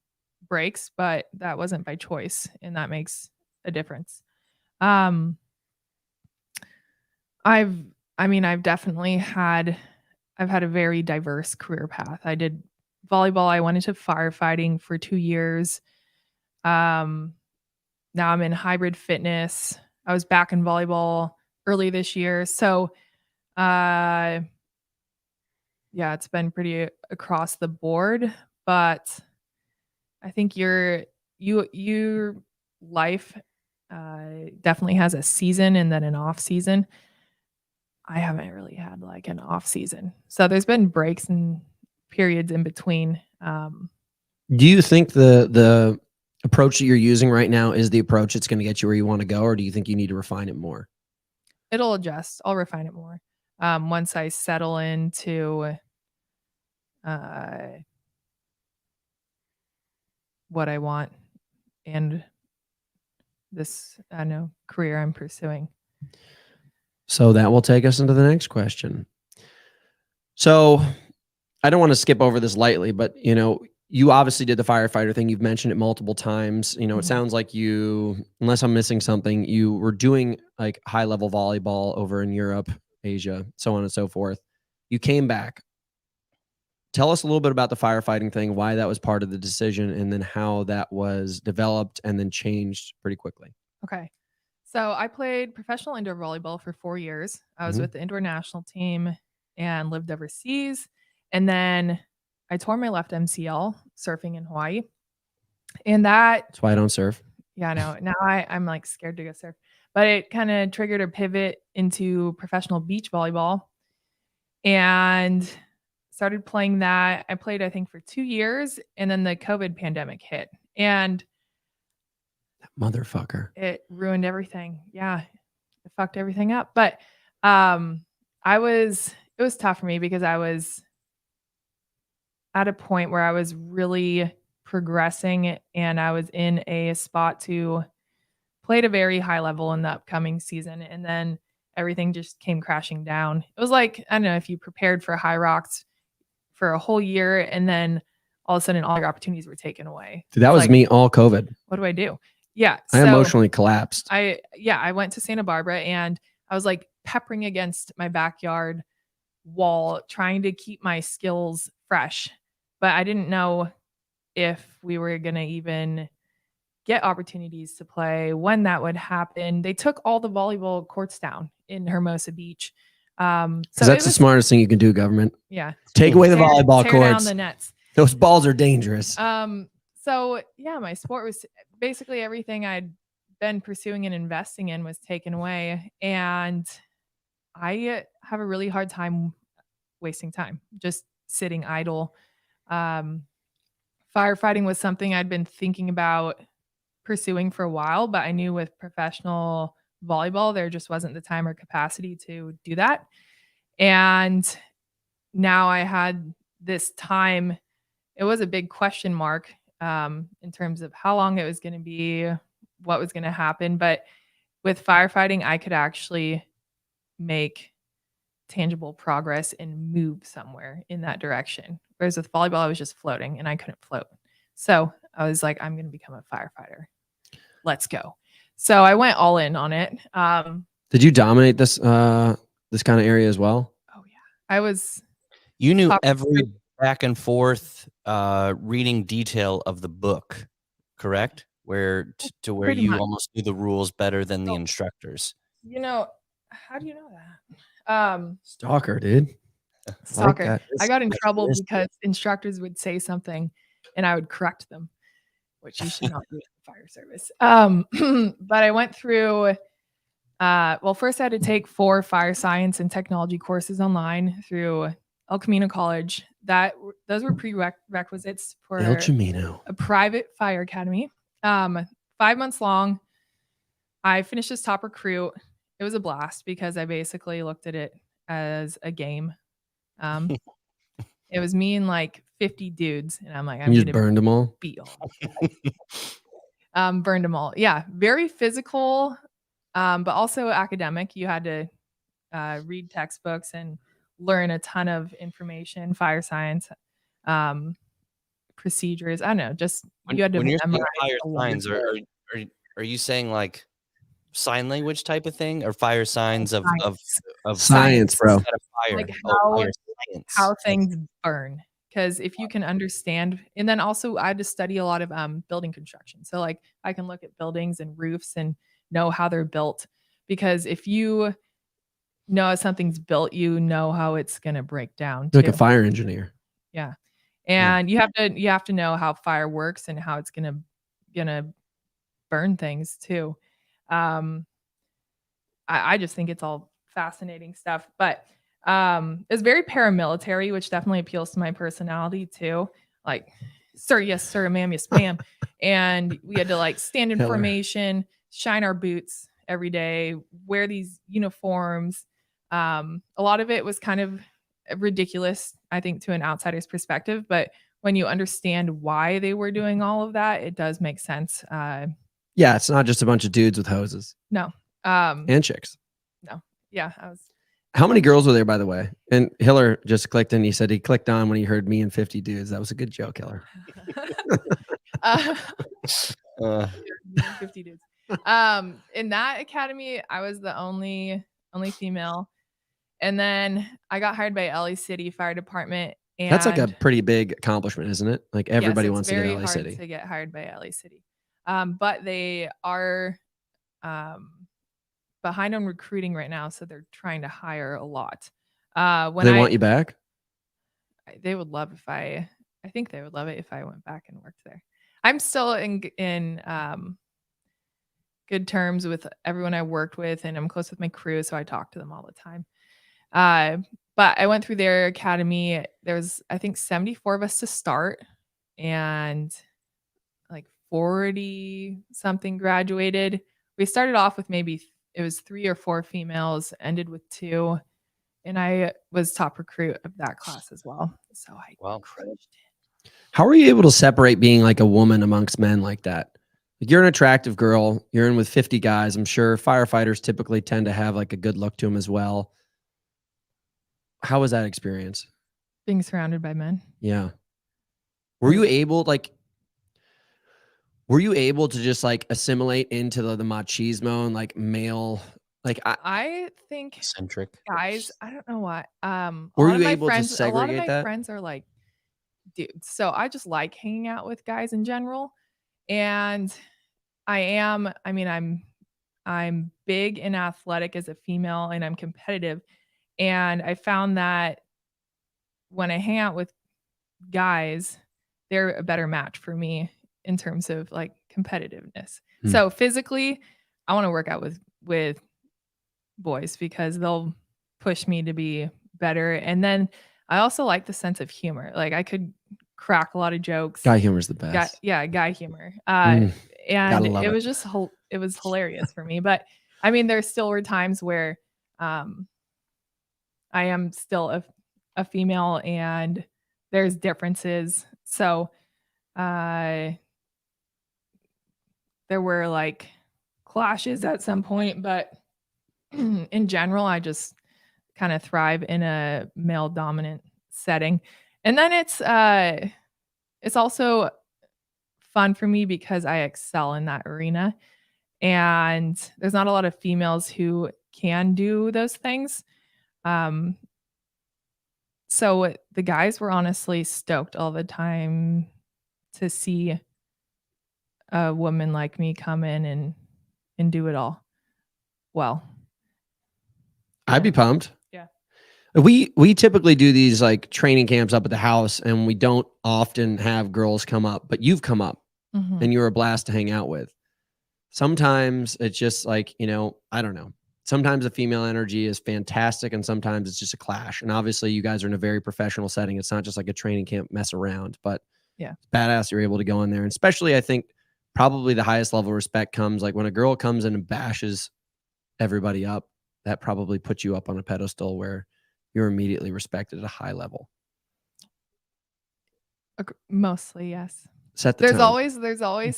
breaks, but that wasn't by choice, and that makes a difference. I've definitely had a very diverse career path. I did volleyball. I went into firefighting for 2 years. Now I'm in hybrid fitness. I was back in volleyball early this year. So, yeah, it's been pretty across the board, but I think your life definitely has a season and then an off season. I haven't really had like an off season. So there's been breaks and periods in between. Do you think the approach that you're using right now is the approach that's going to get you where you want to go, or do you think you need to refine it more? It'll adjust. I'll refine it more. Once I settle into what I want and this career I'm pursuing. So that will take us into the next question. So I don't want to skip over this lightly, but you obviously did the firefighter thing. You've mentioned it multiple times. It sounds like you, unless I'm missing something, you were doing like high level volleyball over in Europe, Asia, so on and so forth. You came back. Tell us a little bit about the firefighting thing, why that was part of the decision, and then how that was developed and then changed pretty quickly. Okay. So I played professional indoor volleyball for 4 years. I was Mhm. with the indoor national team and lived overseas. And then I tore my left MCL surfing in Hawaii. And That's why I don't surf. yeah, I know. Now I'm like scared to go surf. But it kind of triggered a pivot into professional beach volleyball and started playing that. I played, I think, for 2 years, and then the COVID pandemic hit. And Motherfucker. it ruined everything. Yeah. It fucked everything up. But it was tough for me because I was at a point where I was really progressing and I was in a spot to play at a very high level in the upcoming season. And then everything just came crashing down. It was like, I don't know if you prepared for high rocks for a whole year and then all of a sudden all your opportunities were taken away. Dude, that was like, me all COVID. What do I do? Yeah. I emotionally collapsed. I went to Santa Barbara and I was like, peppering against my backyard wall, trying to keep my skills fresh. But I didn't know if we were going to even get opportunities to play, when that would happen. They took all the volleyball courts down in Hermosa Beach. So that's the smartest thing you can do, government. Yeah. Take away the volleyball tear courts. down the nets. Those balls are dangerous. So yeah, my sport was basically everything I'd been pursuing and investing in was taken away. And I have a really hard time wasting time, just sitting idle. Firefighting was something I'd been thinking about pursuing for a while, but I knew with professional volleyball, there just wasn't the time or capacity to do that. And now I had this time. It was a big question mark in terms of how long it was going to be, what was going to happen. But with firefighting, I could actually make tangible progress and move somewhere in that direction. Whereas with volleyball, I was just floating and I couldn't float. So I was like, I'm going to become a firefighter. Let's go. So I went all in on it. Did you dominate this this kind of area as well? Oh yeah, I was. You knew every back and forth reading detail of the book, correct? Where to where Pretty you much. almost knew the rules better than the instructors. You know, how do you know that? Stalker, dude. Stalker. Like I got in trouble because instructors would say something and I would correct them, which you should not do in the fire service. But I went through, well, first I had to take 4 fire science and technology courses online through El Camino College. Those were prerequisites for El Camino, a private fire academy. 5 months long. I finished as top recruit. It was a blast because I basically looked at it as a game. It was me and like 50 dudes, and I'm like, I'm you gonna just burned them all. beat all. Burned them all. Yeah, very physical, but also academic. You had to read textbooks and learn a ton of information, fire science, procedures. I don't know, just you had to when you're saying memorize fire a lot. signs, are you saying like sign language type of thing, or fire signs of Science, bro? instead of fire? Like Fire science. how things burn. Because if you can understand, and then also I had to study a lot of building construction. So like I can look at buildings and roofs and know how they're built. Because if you know how something's built, you know how it's gonna break down too. Like a fire engineer. Yeah. And you have to know how fire works and how it's gonna burn things too. I just think it's all fascinating stuff. But it's very paramilitary, which definitely appeals to my personality too. Like, sir, yes, sir, ma'am, yes, ma'am. And we had to like stand in formation, shine our boots every day, wear these uniforms. A lot of it was kind of ridiculous, I think, to an outsider's perspective. But when you understand why they were doing all of that, it does make sense. Yeah, it's not just a bunch of dudes with hoses. No. And chicks. No. Yeah, I was. How many girls were there, by the way? And Hiller just clicked in. He said he clicked on when he heard me and 50 dudes. That was a good joke, Hiller. 50 dudes. In that academy, I was the only female. And then I got hired by LA City Fire Department. And that's like a pretty big accomplishment, isn't it? Like everybody wants to get LA City. It's very hard to get hired by LA City. But they are behind on recruiting right now, so they're trying to hire a lot. When they want you back? They would love if I think they would love it if I went back and worked there. I'm still in good terms with everyone I worked with, and I'm close with my crew, so I talk to them all the time. But I went through their academy. There was, I think, 74 of us to start, and like 40 something graduated. We started off with maybe it was 3 or 4 females, ended with 2, and I was top recruit of that class as well. So I crushed it. How are you able to separate being like a woman amongst men like that? Like you're an attractive girl. You're in with 50 guys. I'm sure firefighters typically tend to have like a good look to them as well. How was that experience? Being surrounded by men. Yeah. Were you able to just like assimilate into the machismo and like male Like, I think Eccentric. guys, I don't know why. were you able to a lot of segregate my that? friends are like dudes. So I just like hanging out with guys in general. And I mean, I'm big and athletic as a female and I'm competitive. And I found that when I hang out with guys, they're a better match for me in terms of like competitiveness. So physically, I want to work out with boys because they'll push me to be better. And then I also like the sense of humor. Like I could crack a lot of jokes. Guy humor is the best. Guy humor. Gotta And love it it. was just it was hilarious for me. But I mean, there still were times where I am still a female and there's differences. So there were like clashes at some point, but in general, I just kind of thrive in a male dominant setting. And then it's also fun for me because I excel in that arena. And there's not a lot of females who can do those things. So the guys were honestly stoked all the time to see a woman like me come in and do it all well. I'd be pumped. Yeah. We typically do these like training camps up at the house, and we don't often have girls come up, but you've come up and you're a blast to hang out with. Sometimes it's just like, I don't know. Sometimes the female energy is fantastic and sometimes it's just a clash. And obviously you guys are in a very professional setting. It's not just like a training camp mess around, but yeah, it's badass you're able to go in there. And especially I think probably the highest level of respect comes like when a girl comes in and bashes everybody up, that probably puts you up on a pedestal where you're immediately respected at a high level. Mostly, yes. Set the There's tone. always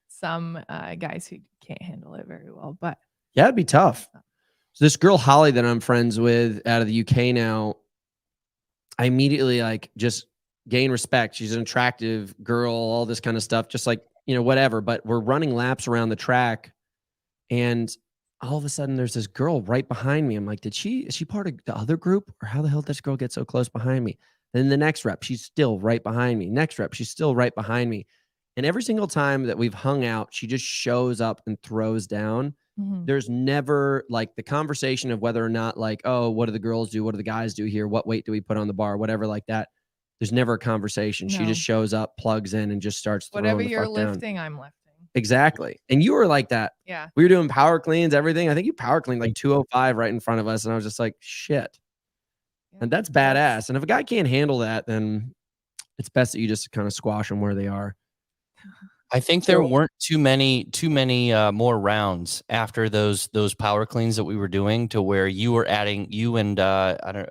some guys who can't handle it very well, but yeah, it'd be tough. So this girl Holly that I'm friends with out of the UK now, I immediately like just gain respect. She's an attractive girl, all this kind of stuff, just like, whatever. But we're running laps around the track and all of a sudden there's this girl right behind me. I'm like, is she part of the other group or how the hell did this girl get so close behind me? Then the next rep, she's still right behind me. Next rep, she's still right behind me. And every single time that we've hung out, she just shows up and throws down. There's never like the conversation of whether or not like, oh, what do the girls do? What do the guys do here? What weight do we put on the bar? Whatever like that. There's never a conversation. She just shows up, plugs in and just starts throwing whatever the you're fuck down. lifting, I'm lifting. Exactly. And you were like that. Yeah. We were doing power cleans, everything. I think you power cleaned like 205 right in front of us. And I was just like, shit. Yeah, and that's badass. And if a guy can't handle that, then it's best that you just kind of squash them where they are. I think there weren't too many more rounds after those power cleans that we were doing to where you and I don't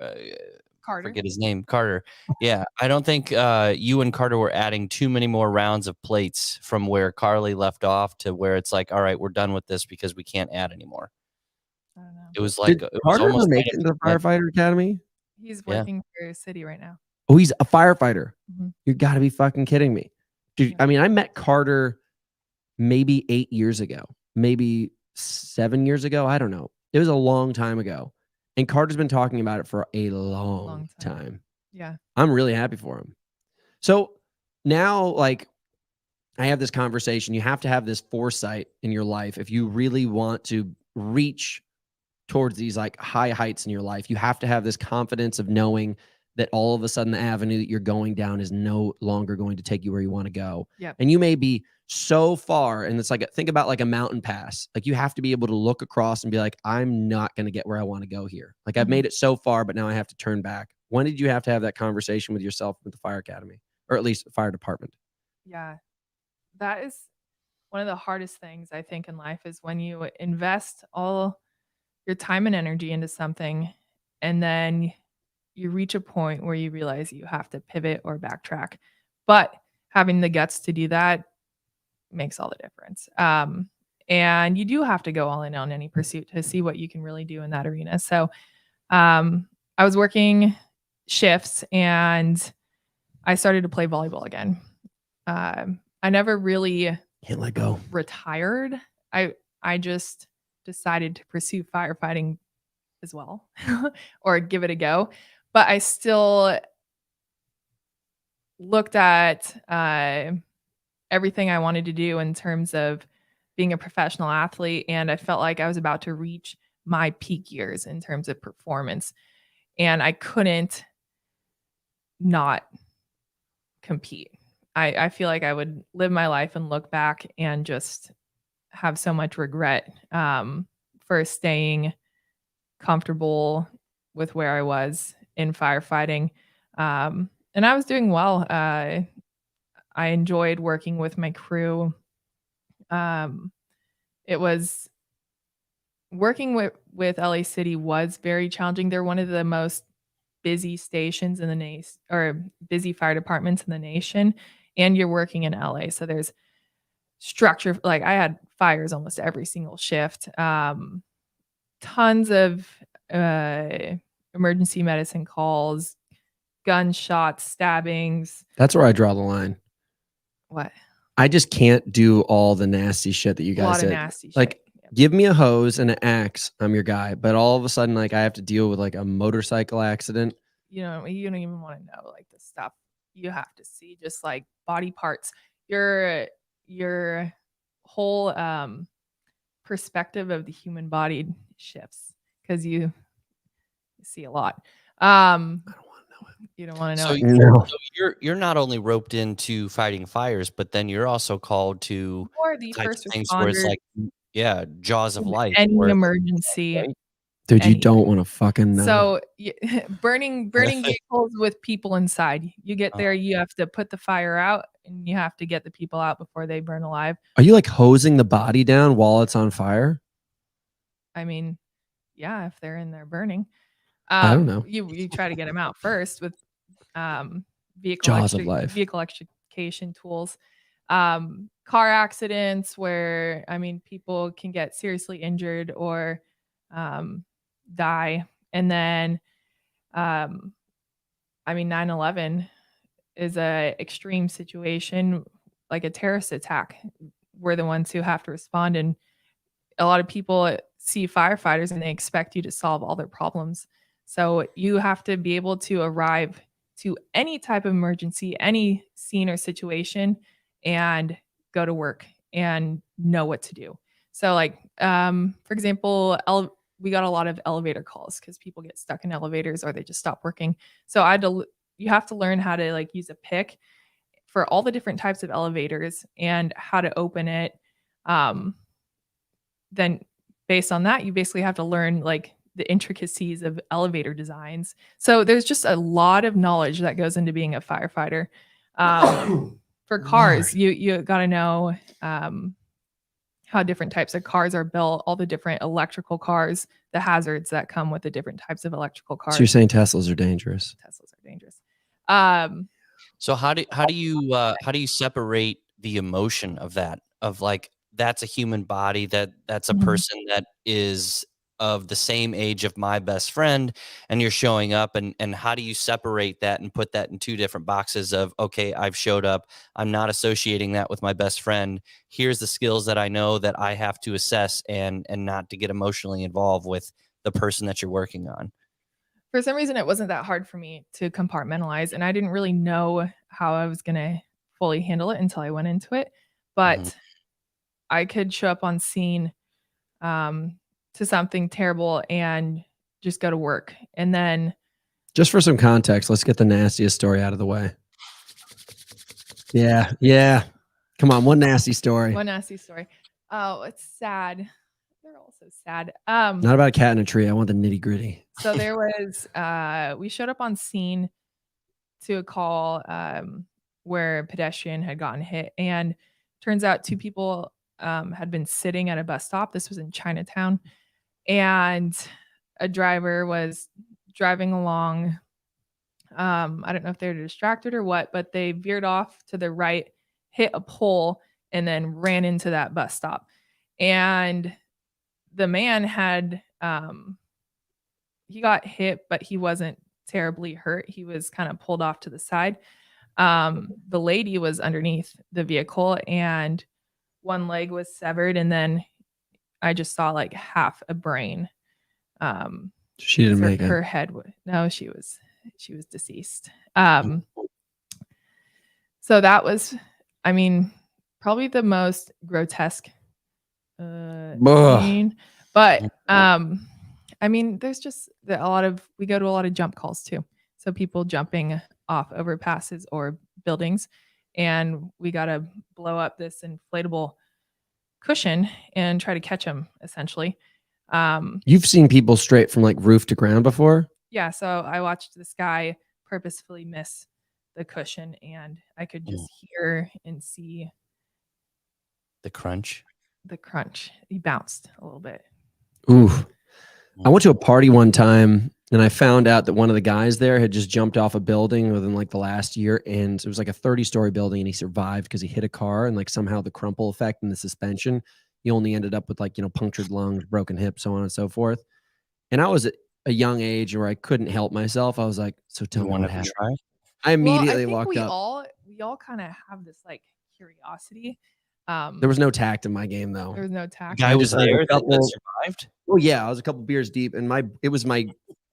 Carter. Forget his name, Carter. Yeah, I don't think you and Carter were adding too many more rounds of plates from where Carly left off to where it's like, all right, we're done with this because we can't add anymore. I don't know. It was like Did Carter ever make it into the firefighter academy? He's working for a city right now. Oh, he's a firefighter. You got to be fucking kidding me. Dude, I mean, I met Carter maybe 8 years ago, maybe 7 years ago. I don't know. It was a long time ago. And Carter's been talking about it for a long time. Yeah. I'm really happy for him. So now, like, I have this conversation. You have to have this foresight in your life. If you really want to reach towards these like high heights in your life, you have to have this confidence of knowing that all of a sudden the avenue that you're going down is no longer going to take you where you want to go. Yep. And you may be so far, and it's like, think about like a mountain pass. Like you have to be able to look across and be like, I'm not going to get where I want to go here. Like I've made it so far, but now I have to turn back. When did you have to have that conversation with yourself with the fire academy or at least the fire department? Yeah. That is one of the hardest things I think in life is when you invest all your time and energy into something and then you reach a point where you realize you have to pivot or backtrack. But having the guts to do that makes all the difference. And you do have to go all in on any pursuit to see what you can really do in that arena. So I was working shifts and I started to play volleyball again. I never really can't let go. Retired. I just decided to pursue firefighting as well or give it a go. But I still looked at everything I wanted to do in terms of being a professional athlete. And I felt like I was about to reach my peak years in terms of performance. And I couldn't not compete. I feel like I would live my life and look back and just have so much regret for staying comfortable with where I was in firefighting. And I was doing well. I enjoyed working with my crew. It was working with LA City was very challenging. They're one of the most busy stations in the nation, or busy fire departments in the nation, and you're working in LA. So there's structure. Like I had fires almost every single shift. Tons of emergency medicine calls, gunshots, stabbings. That's where I draw the line. What? I just can't do all the nasty shit that you A guys lot of did. nasty shit. Like, Yep. give me a hose and an axe, I'm your guy. But all of a sudden, like, I have to deal with like a motorcycle accident. You don't even want to know like the stuff you have to see, just like body parts. Your whole perspective of the human body shifts because you see a lot. I don't want to know it. You don't want to know So, it. No. so you're not only roped into fighting fires, but then you're also called to Or the types first of things where it's responder, like, yeah, jaws of life. any where it's like, emergency. okay. Dude, you Any- don't want to fucking know. So burning vehicles with people inside. You get there, you have to put the fire out, and you have to get the people out before they burn alive. Are you like hosing the body down while it's on fire? I mean, yeah, if they're in there burning. I don't know. You try to get them out first with Jaws of life. vehicle extrication tools. Car accidents where people can get seriously injured or die. And then 9/11 is a extreme situation, like a terrorist attack. We're the ones who have to respond, and a lot of people see firefighters and they expect you to solve all their problems. So you have to be able to arrive to any type of emergency, any scene or situation, and go to work and know what to do. So like, for example, we got a lot of elevator calls because people get stuck in elevators or they just stop working. So you have to learn how to like use a pick for all the different types of elevators and how to open it. Then based on that, you basically have to learn like the intricacies of elevator designs. So there's just a lot of knowledge that goes into being a firefighter. For cars, you got to know how different types of cars are built, all the different electrical cars, the hazards that come with the different types of electrical cars. So you're saying Teslas are dangerous? Teslas are dangerous. So how do you separate the emotion of that? Of like, that's a human body, that's a Mhm. person that is of the same age of my best friend, and you're showing up, and how do you separate that and put that in two different boxes of, okay, I've showed up, I'm not associating that with my best friend. Here's the skills that I know that I have to assess and not to get emotionally involved with the person that you're working on. For some reason, it wasn't that hard for me to compartmentalize, and I didn't really know how I was going to fully handle it until I went into it. But I could show up on scene to something terrible and just go to work. And then Just for some context, let's get the nastiest story out of the way. Yeah. Come on, one nasty story. one nasty story. Oh, it's sad. They're all so sad. Not about a cat in a tree. I want the nitty gritty. So there was we showed up on scene to a call where a pedestrian had gotten hit, and turns out two people had been sitting at a bus stop. This was in Chinatown, and a driver was driving along. I don't know if they were distracted or what, but they veered off to the right, hit a pole, and then ran into that bus stop. And the man had he got hit, but he wasn't terribly hurt. He was kind of pulled off to the side. The lady was underneath the vehicle, and one leg was severed, and then I just saw like half a brain. She didn't make it. Her head no, she was deceased. So that was, I mean, probably the most grotesque scene. But I mean, there's just we go to a lot of jump calls too. So people jumping off overpasses or buildings, and we got to blow up this inflatable cushion and try to catch them essentially. You've seen people straight from like roof to ground before? Yeah. So I watched this guy purposefully miss the cushion, and I could just hear and see the crunch. He bounced a little bit. Ooh. I went to a party one time and I found out that one of the guys there had just jumped off a building within like the last year, and it was like a 30-story building, and he survived because he hit a car, and like somehow the crumple effect and the suspension, he only ended up with like, you know, punctured lungs, broken hip, so on and so forth. And I was at a young age where I couldn't help myself. I was like, so tell me what happened. Try? I immediately well, I think walked up. We all kind of have this like curiosity. There was no tact in my game though. There was no tact. The guy was there that survived. Oh yeah, I was a couple beers deep, and it was my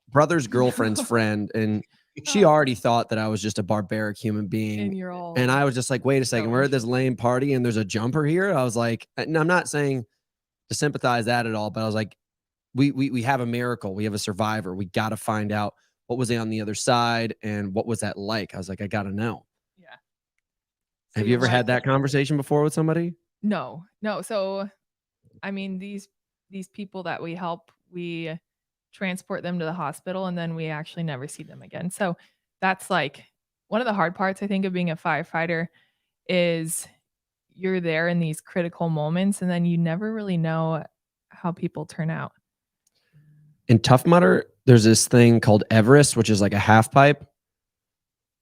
brother's girlfriend's friend, and she already thought that I was just a barbaric human being. And I was just like, wait a second, we're at this lame party and there's a jumper here. I was like, and I'm not saying to sympathize that at all, but I was like, we have a miracle, we have a survivor. We got to find out what was on the other side and what was that like. I was like, I got to know. Yeah. So have you ever had that conversation before with somebody? No. So, I mean, these people that we help, we transport them to the hospital, and then we actually never see them again. So that's like one of the hard parts, I think, of being a firefighter is you're there in these critical moments, and then you never really know how people turn out. In Tough Mudder, there's this thing called Everest, which is like a half pipe,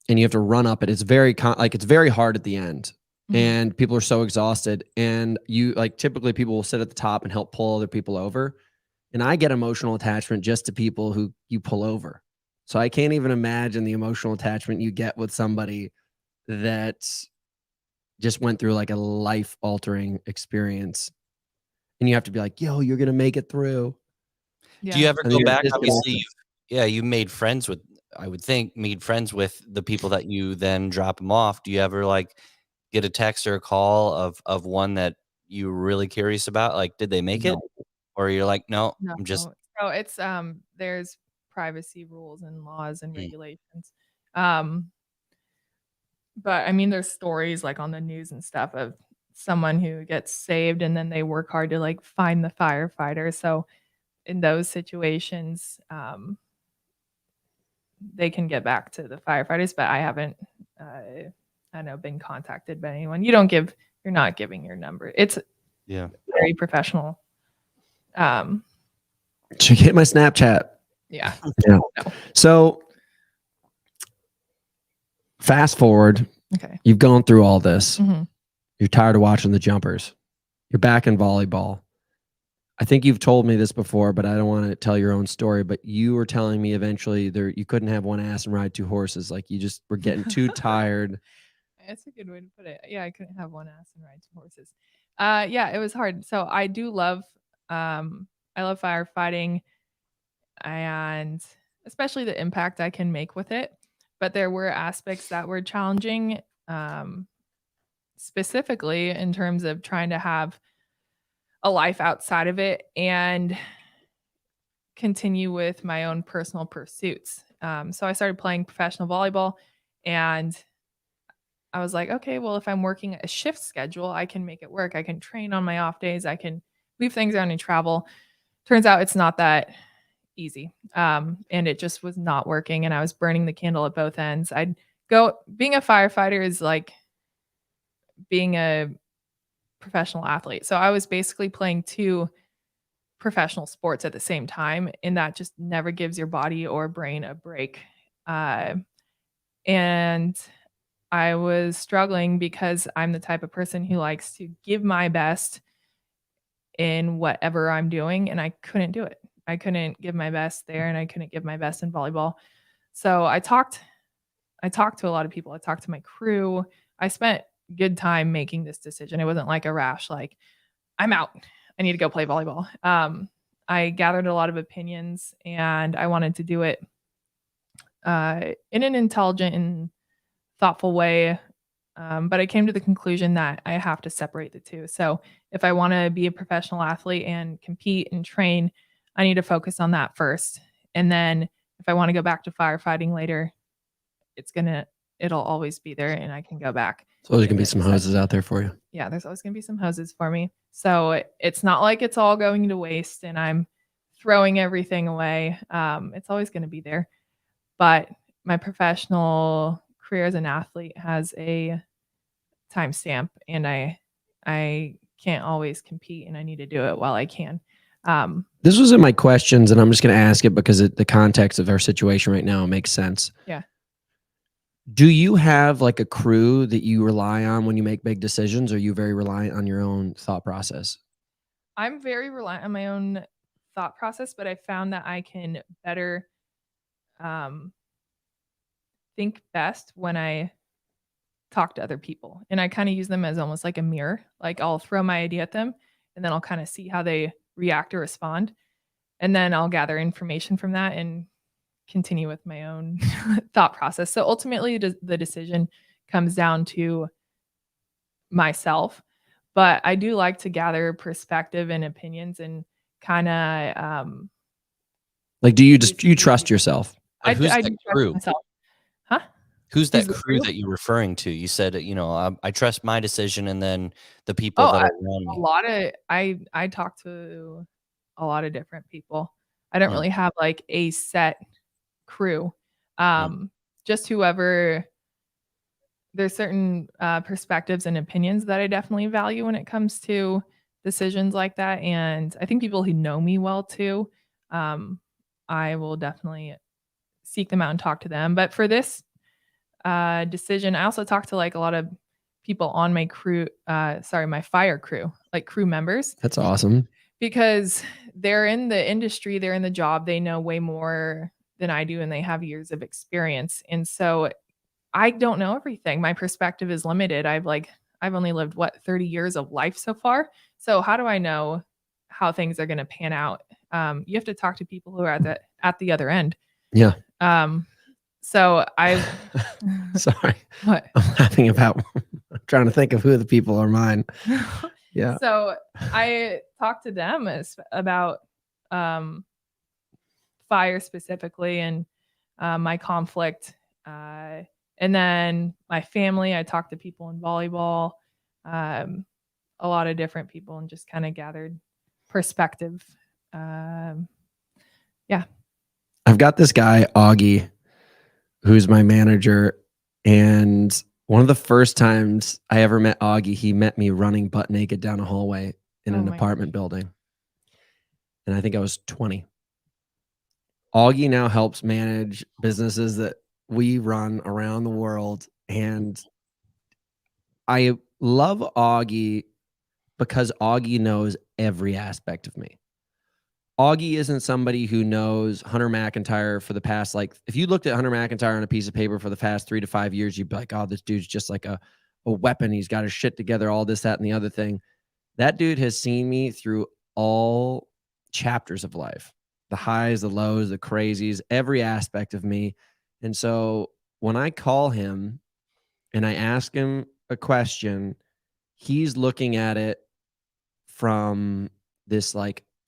and you have to run up it. It's very it's very hard at the end. And people are so exhausted, and you like typically people will sit at the top and help pull other people over. And I get emotional attachment just to people who you pull over. So I can't even imagine the emotional attachment you get with somebody that just went through like a life altering experience. And you have to be like, yo, you're going to make it through. Yeah. Do you ever go back? Obviously, you made friends with, I would think, made friends with the people that you then drop them off. Do you ever like get a text or a call of one that you were really curious about? Like, did they make it? Or you're like, no, I'm just. No, it's there's privacy rules and laws and regulations. But I mean, there's stories like on the news and stuff of someone who gets saved and then they work hard to like find the firefighter. So in those situations, they can get back to the firefighters, but I haven't been contacted by anyone. You're not giving your number. It's very professional. Should hit my Snapchat. Yeah. No. So fast forward. Okay. You've gone through all this. Mm-hmm. You're tired of watching the jumpers. You're back in volleyball. I think you've told me this before, but I don't want to tell your own story. But you were telling me eventually you couldn't have one ass and ride two horses. Like you just were getting too tired. That's a good way to put it. Yeah, I couldn't have one ass and ride two horses. Yeah, it was hard. So I do love I love firefighting, and especially the impact I can make with it. But there were aspects that were challenging, specifically in terms of trying to have a life outside of it and continue with my own personal pursuits. So I started playing professional volleyball, and I was like, okay, well, if I'm working a shift schedule, I can make it work. I can train on my off days. I can move things around and travel. Turns out it's not that easy. And it just was not working. And I was burning the candle at both ends. Being a firefighter is like being a professional athlete. So I was basically playing two professional sports at the same time. And that just never gives your body or brain a break. And I was struggling because I'm the type of person who likes to give my best in whatever I'm doing, and I couldn't do it. I couldn't give my best there, and I couldn't give my best in volleyball. So I talked to a lot of people. I talked to my crew. I spent good time making this decision. It wasn't like a rash, like I'm out. I need to go play volleyball. I gathered a lot of opinions and I wanted to do it in an intelligent and thoughtful way. But I came to the conclusion that I have to separate the two. So if I want to be a professional athlete and compete and train, I need to focus on that first. And then if I want to go back to firefighting later, it'll always be there and I can go back. So there's going to be some hoses out there for you. Yeah, there's always going to be some hoses for me. So it's not like it's all going to waste and I'm throwing everything away. It's always going to be there. But my professional career as an athlete has a timestamp and I can't always compete and I need to do it while I can. This was in my questions and I'm just going to ask it because the context of our situation right now makes sense. Yeah. Do you have like a crew that you rely on when you make big decisions, or are you very reliant on your own thought process? I'm very reliant on my own thought process, but I found that I can better think best when I talk to other people. And I kind of use them as almost like a mirror. Like I'll throw my idea at them and then I'll kind of see how they react or respond. And then I'll gather information from that and continue with my own thought process. So ultimately the decision comes down to myself, but I do like to gather perspective and opinions and kind of like, do you trust yourself? I Who's do that trust crew? myself. Huh? Who's that Who's the crew crew? that you're referring to? You said, I trust my decision, and then the people that are around A me. lot of I talk to a lot of different people. I don't really have like a set crew. Just whoever. There's certain perspectives and opinions that I definitely value when it comes to decisions like that, and I think people who know me well too, I will definitely seek them out and talk to them. But for this decision, I also talked to like a lot of people on my crew, my fire crew, like crew members. That's awesome. Because they're in the industry, they're in the job, they know way more than I do, and they have years of experience. And so I don't know everything. My perspective is limited. I've only lived 30 years of life so far. So how do I know how things are going to pan out? You have to talk to people who are at the other end. Yeah. So I sorry. What? I'm laughing about I'm trying to think of who the people are mine. Yeah. So I talked to them about fire specifically and my conflict. And then my family, I talked to people in volleyball, a lot of different people, and just kind of gathered perspective. Yeah. I've got this guy, Augie, who's my manager. And one of the first times I ever met Augie, he met me running butt naked down a hallway in an apartment building. And I think I was 20. Augie now helps manage businesses that we run around the world. And I love Augie because Augie knows every aspect of me. Augie isn't somebody who knows Hunter McIntyre for the past, if you looked at Hunter McIntyre on a piece of paper for the past 3 to 5 years, you'd be like, oh, this dude's just like a weapon. He's got his shit together, all this, that, and the other thing. That dude has seen me through all chapters of life, the highs, the lows, the crazies, every aspect of me. And so when I call him and I ask him a question, he's looking at it from this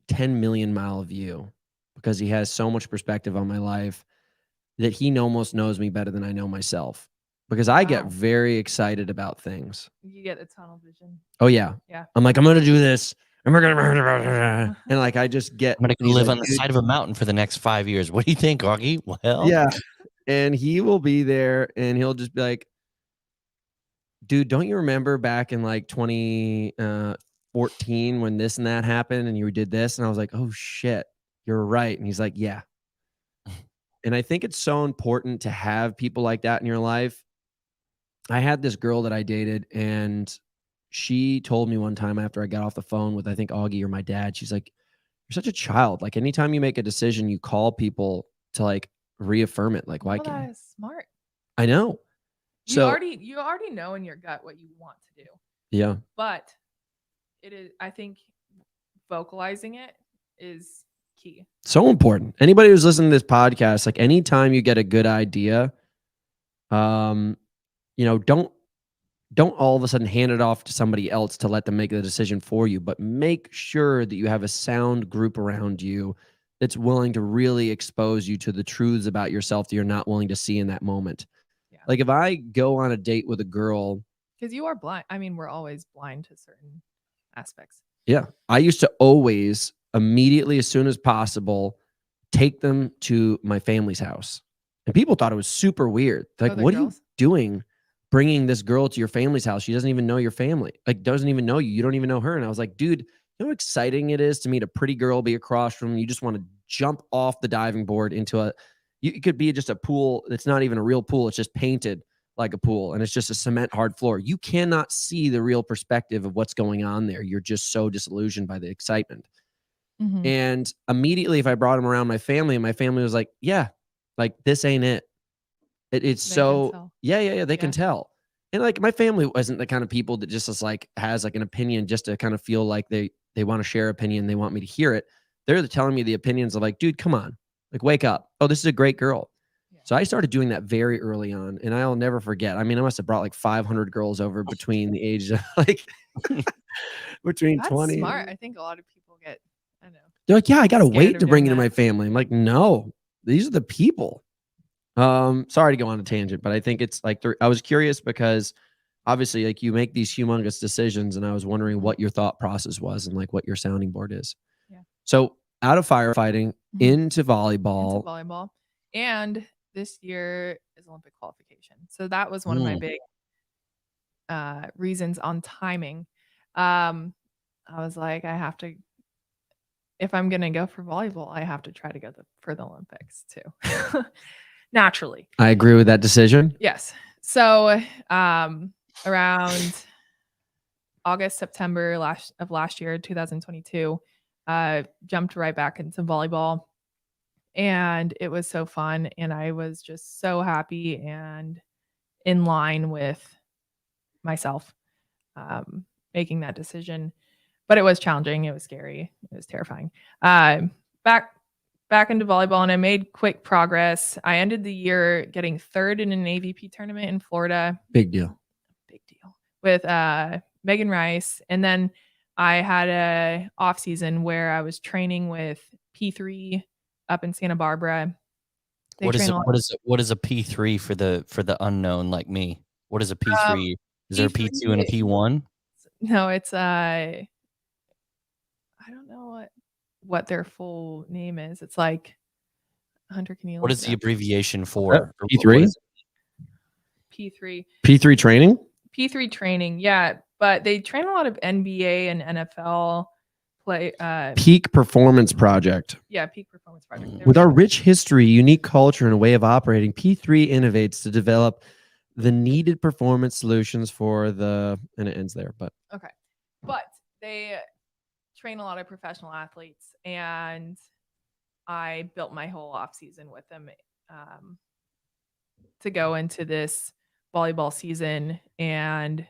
10 million mile view because he has so much perspective on my life that he almost knows me better than I know myself, because I get very excited about things. You get the tunnel vision. Oh yeah. Yeah. I'm like, I'm going to do this and we're going to, and I just get, I'm going to live on the side of a mountain for the next 5 years. What do you think, Augie? Well, yeah. And he will be there and he'll just be like, dude, don't you remember back in 2014 when this and that happened and you did this? And I was like, oh shit, you're right. And he's like, yeah. And I think it's so important to have people like that in your life. I had this girl that I dated and she told me one time after I got off the phone with, I think, Augie or my dad, she's like, you're such a child. Like anytime you make a decision, you call people to reaffirm it. Like, why can't that is smart? I know. You already know in your gut what you want to do. Yeah. But it is, I think vocalizing it is key. So important. Anybody who's listening to this podcast, like anytime you get a good idea, don't all of a sudden hand it off to somebody else to let them make the decision for you, but make sure that you have a sound group around you that's willing to really expose you to the truths about yourself that you're not willing to see in that moment. Yeah. Like if I go on a date with a girl, because you are blind. I mean, we're always blind to certain aspects. Yeah. I used to always immediately, as soon as possible, take them to my family's house. And people thought it was super weird. Like, what are you doing bringing this girl to your family's house? She doesn't even know your family. Like, doesn't even know you. You don't even know her. And I was like, dude, you know how exciting it is to meet a pretty girl, be across from you. You just want to jump off the diving board into it could be just a pool. It's not even a real pool. It's just painted like a pool, and it's just a cement hard floor. You cannot see the real perspective of what's going on there. You're just so disillusioned by the excitement. Mm-hmm. And immediately, if I brought him around my family, and my family was like, yeah, like this ain't it. It's They so, can tell. yeah, they can tell. And like my family wasn't the kind of people that just is like, has like an opinion just to kind of feel like they want to share opinion. They want me to hear it. They're telling me the opinions of like, dude, come on, like wake up. Oh, this is a great girl. So I started doing that very early on, and I'll never forget. I mean, I must have brought like 500 girls over between the ages of like between That's 20. Smart. I think a lot of people get, I know. They're like, yeah, I gotta wait to bring you to that. my family. I'm like, no, these are the people. Sorry to go on a tangent, but I think it's like I was curious because obviously, like you make these humongous decisions, and I was wondering what your thought process was and like what your sounding board is. Yeah. So out of firefighting into volleyball, and this year is Olympic qualification. So that was one of my big reasons on timing. I was like, I have to, if I'm going to go for volleyball, I have to try to go for the Olympics too. Naturally. I agree with that decision. Yes. So around August, September last year, 2022, jumped right back into volleyball. And it was so fun. And I was just so happy and in line with myself making that decision. But it was challenging. It was scary. It was terrifying. Back into volleyball, and I made quick progress. I ended the year getting third in an AVP tournament in Florida. Big deal. With Megan Rice. And then I had a off season where I was training with P3 up in Santa Barbara. What is a P3 for the unknown like me? What is a P3? Is there a P2 and a P1? No, it's I don't know what their full name is. It's like Hunter, can you what is the abbreviation for? P3? P3. P3 training? P3 training, yeah. But they train a lot of NBA and NFL play. Peak Performance Project. Yeah, Peak Performance Project. With our rich history, unique culture, and a way of operating, P3 innovates to develop the needed performance solutions for the, and it ends there, but. Okay. But they train a lot of professional athletes, and I built my whole off season with them to go into this volleyball season and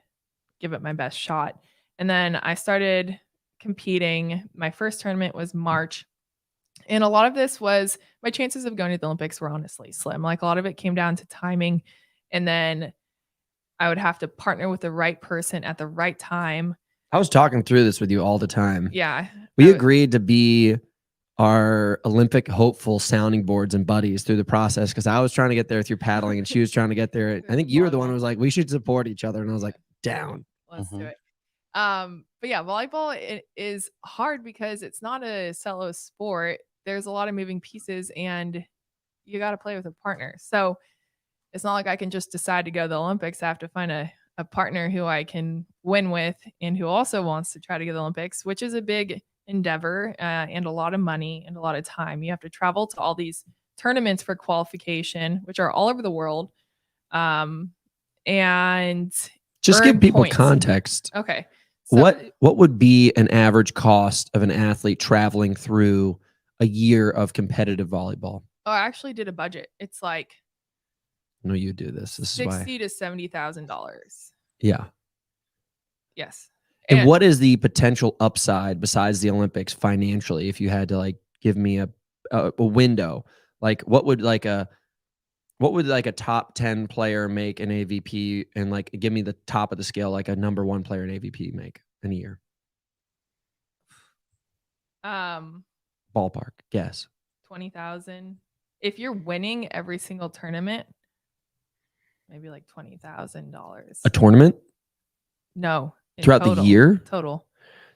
give it my best shot. And then I started competing. My first tournament was March. And a lot of this was my chances of going to the Olympics were honestly slim. Like a lot of it came down to timing. And then I would have to partner with the right person at the right time. I was talking through this with you all the time. Yeah. We agreed to be our Olympic hopeful sounding boards and buddies through the process because I was trying to get there through paddling and she was trying to get there. I think you were the one who was like, we should support each other. And I was like, down. Let's do it. But yeah, volleyball it is hard because it's not a solo sport. There's a lot of moving pieces and you got to play with a partner. So it's not like I can just decide to go to the Olympics. I have to find a partner who I can win with and who also wants to try to go to the Olympics, which is a big endeavor and a lot of money and a lot of time. You have to travel to all these tournaments for qualification, which are all over the world. And just give people context. Okay. So, what would be an average cost of an athlete traveling through a year of competitive volleyball? Oh, I actually did a budget. It's like no, you do this. This is why $60,000 to $70,000. Yeah. Yes. And what is the potential upside besides the Olympics financially? If you had to like give me a window, like what would like a top 10 player make an AVP, and like give me the top of the scale, like a number 1 player in AVP make in a year? Ballpark guess. 20,000. If you're winning every single tournament, maybe like $20,000. A tournament? No. Throughout the year? Total.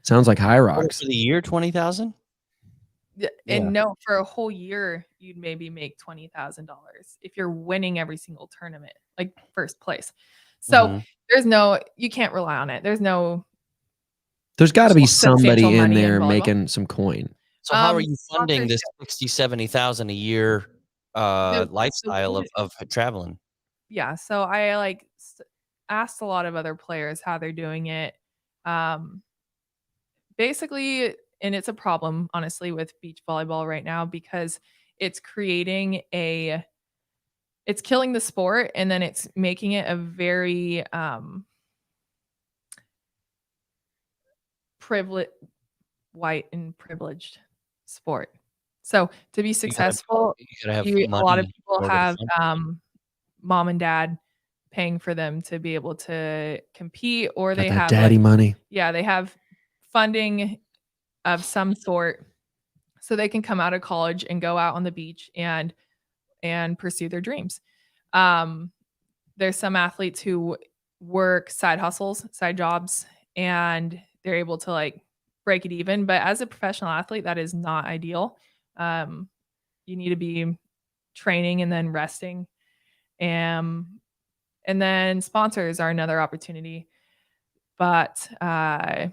Sounds like high rocks. For the year, 20,000. And no, for a whole year, you'd maybe make $20,000 if you're winning every single tournament, like first place. So you can't rely on it. There's got to be somebody in money there in volleyball. making some coin. So how are you funding this 60, 70,000 a year lifestyle of traveling? Yeah. So I asked a lot of other players how they're doing it. Basically, and it's a problem, honestly, with beach volleyball right now, because it's creating it's killing the sport, and then it's making it a very white and privileged sport. So to be successful, a lot of people have mom and dad paying for them to be able to compete, or they have daddy money. Yeah, they have funding of some sort, so they can come out of college and go out on the beach and pursue their dreams. There's some athletes who work side hustles, side jobs, and they're able to like break it even. But as a professional athlete, that is not ideal. You need to be training and then resting. And then sponsors are another opportunity. But I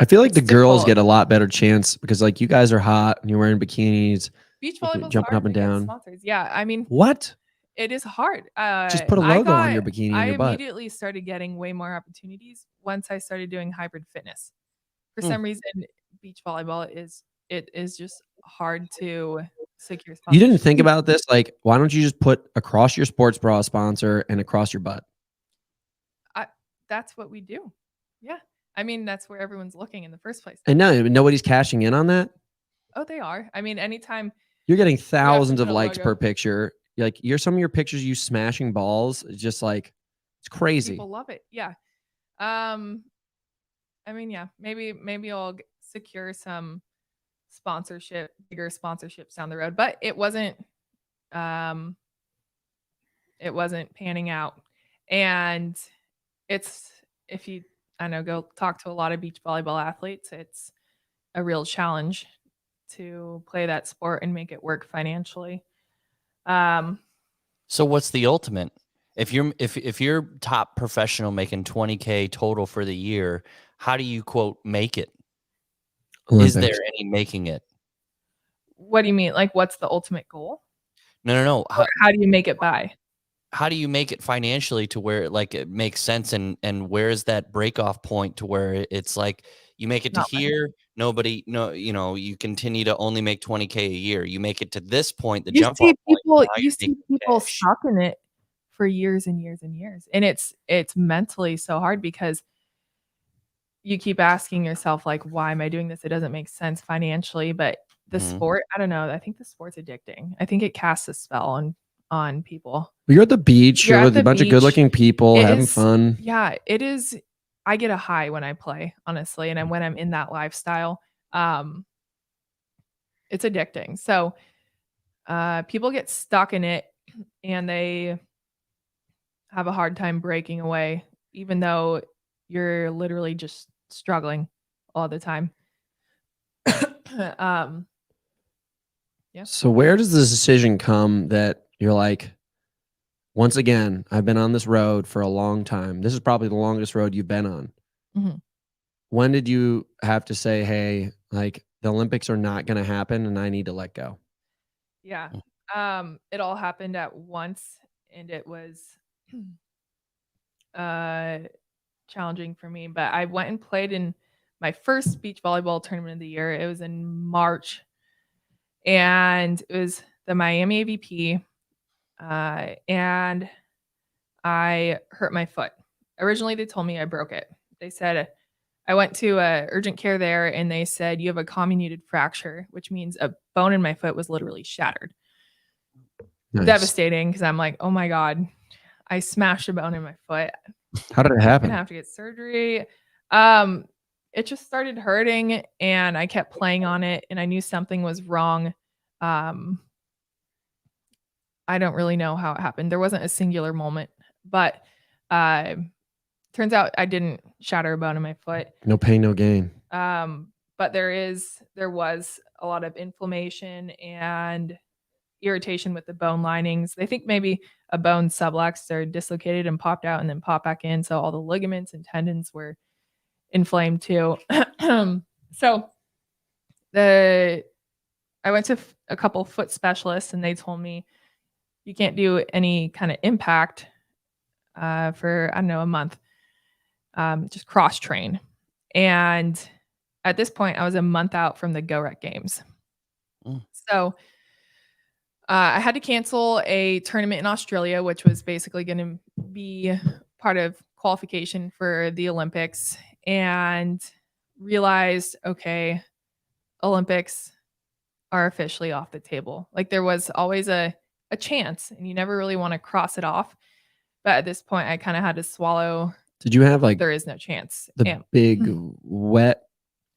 feel like the girls get a lot better chance because like you guys are hot and you're wearing bikinis. Beach volleyball jumping up and down. Sponsors. Yeah, I mean, what? It is hard. Just put a logo on your bikini in your butt. I immediately started getting way more opportunities once I started doing hybrid fitness. For some reason, beach volleyball is just hard to secure sponsors. You didn't think about this? Like, why don't you just put across your sports bra sponsor and across your butt? That's what we do. Yeah. I mean, that's where everyone's looking in the first place. And no, nobody's cashing in on that? Oh, they are. I mean, anytime. You're getting thousands of likes per picture. Like some of your pictures, you smashing balls, just like it's crazy. People love it. Yeah. I mean, yeah, maybe I'll secure some bigger sponsorships down the road, but it wasn't panning out. And if you, go talk to a lot of beach volleyball athletes, it's a real challenge to play that sport and make it work financially. So what's the ultimate? If you're top professional making 20K total for the year, how do you quote make it? Olympics. Is there any making it? What do you mean? Like, what's the ultimate goal? No. How do you make it by? How do you make it financially to where like it makes sense, and where is that break off point to where it's like you make it to here, you continue to only make 20K a year. You make it to this point, you see people stuck in it for years and years and years. And it's mentally so hard because you keep asking yourself, like, why am I doing this? It doesn't make sense financially, but the sport, I don't know. I think the sport's addicting. I think it casts a spell on people. You're at the beach. You're with a bunch of good-looking people having fun. Yeah, it is. I get a high when I play, honestly, and when I'm in that lifestyle, it's addicting. So people get stuck in it, and they have a hard time breaking away, even though you're literally just struggling all the time. Yeah. So where does the decision come that you're like, once again, I've been on this road for a long time. This is probably the longest road you've been on. Mm-hmm. When did you have to say, hey, like the Olympics are not going to happen and I need to let go? Yeah. It all happened at once, and it was challenging for me. But I went and played in my first beach volleyball tournament of the year. It was in March, and it was the Miami AVP. And I hurt my foot. Originally, they told me I broke it. They said I went to urgent care there, and they said you have a comminuted fracture, which means a bone in my foot was literally shattered. Nice. Devastating, because I'm like, oh my God, I smashed a bone in my foot. How did it I'm happen? gonna have to get surgery. It just started hurting, and I kept playing on it, and I knew something was wrong. I don't really know how it happened. There wasn't a singular moment, but turns out I didn't shatter a bone in my foot. No pain, no gain. But there was a lot of inflammation and irritation with the bone linings. They think maybe a bone subluxed or dislocated and popped out and then popped back in. So all the ligaments and tendons were inflamed too. So I went to a couple foot specialists, and they told me you can't do any kind of impact for, I don't know, a month. Just cross train. And at this point, I was a month out from the Ruck games. So I had to cancel a tournament in Australia, which was basically going to be part of qualification for the Olympics, and realized, okay, Olympics are officially off the table. Like, there was always a chance, and you never really want to cross it off. But at this point, I kind of had to swallow. Did you have like there is no chance? The big wet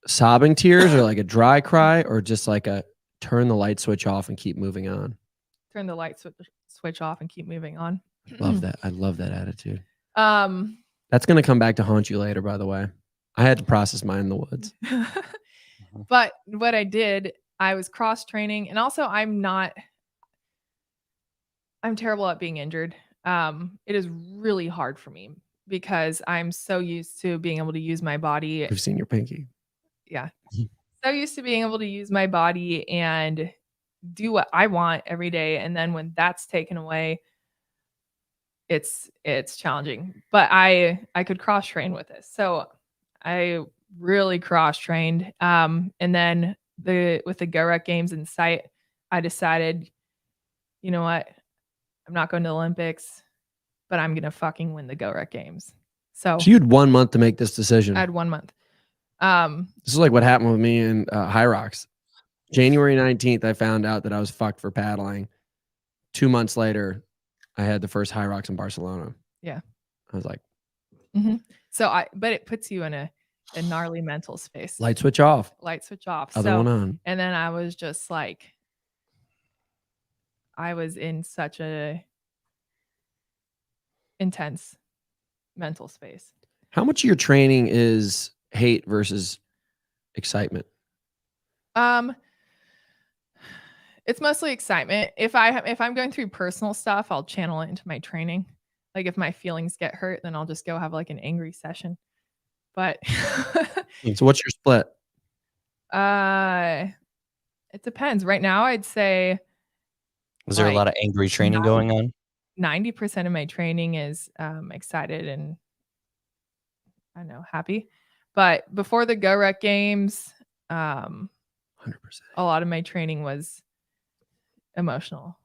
sobbing tears, or like a dry cry, or just like a turn the light switch off and keep moving on? Turn the light switch off and keep moving on. Love that. I love that attitude. That's going to come back to haunt you later, by the way. I had to process mine in the woods. But what I did, I was cross training, and also I'm terrible at being injured. It is really hard for me because I'm so used to being able to use my body. I've seen your pinky. Yeah. So used to being able to use my body and do what I want every day. And then when that's taken away, it's challenging. But I could cross train with this. So I really cross trained. And then with the Ruck games in sight, I decided, you know what? I'm not going to the Olympics, but I'm gonna fucking win the Ruck games. So you had 1 month to make this decision. I had 1 month. This is like what happened with me in High Rocks. January 19th, I found out that I was fucked for paddling. 2 months later, I had the first High Rocks in Barcelona. Yeah. I was like, So but it puts you in a gnarly mental space. Light switch off. Other one on. And then I was just like, I was in such a intense mental space. How much of your training is hate versus excitement? It's mostly excitement. If I'm going through personal stuff, I'll channel it into my training. Like, if my feelings get hurt, then I'll just go have like an angry session. But so what's your split? It depends. Right now, I'd say. Was there a lot of angry training going on? 90% of my training is excited and, I don't know, happy. But before the Ruck games, 100%. A lot of my training was emotional.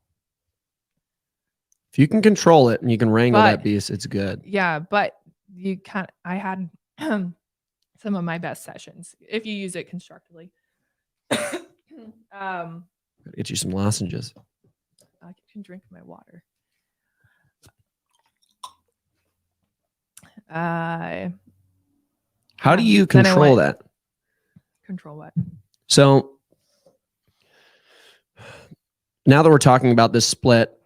If you can control it and you can wrangle that beast, it's good. Yeah, but I had some of my best sessions if you use it constructively. Get you some lozenges. I can drink my water. How do you control that? Control what? So now that we're talking about this split,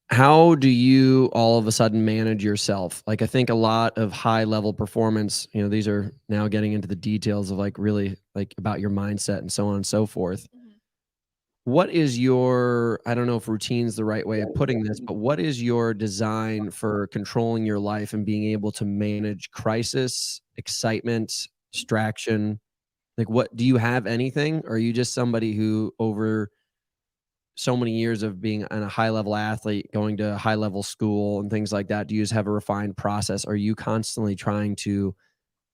how do you all of a sudden manage yourself? Like, I think a lot of high level performance, these are now getting into the details of like really like about your mindset and so on and so forth. What is your, I don't know if routine's the right way of putting this, but what is your design for controlling your life and being able to manage crisis, excitement, distraction? Like, what do you have anything? Or are you just somebody who over so many years of being a high level athlete, going to high level school and things like that, do you just have a refined process? Are you constantly trying to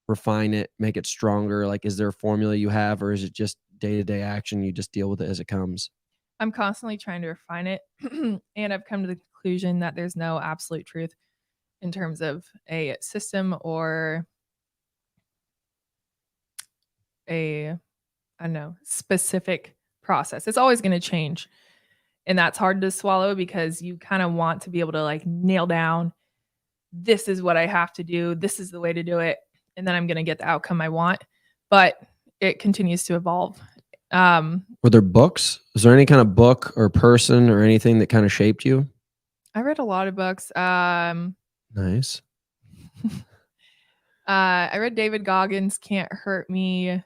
refine it, make it stronger? Like, is there a formula you have, or is it just day-to-day action? You just deal with it as it comes? I'm constantly trying to refine it. And I've come to the conclusion that there's no absolute truth in terms of a system or I don't know, specific process. It's always going to change. And that's hard to swallow because you kind of want to be able to like nail down, this is what I have to do. This is the way to do it. And then I'm going to get the outcome I want. But it continues to evolve. Were there books? Is there any kind of book or person or anything that kind of shaped you? I read a lot of books. Nice. I read David Goggins' Can't Hurt Me.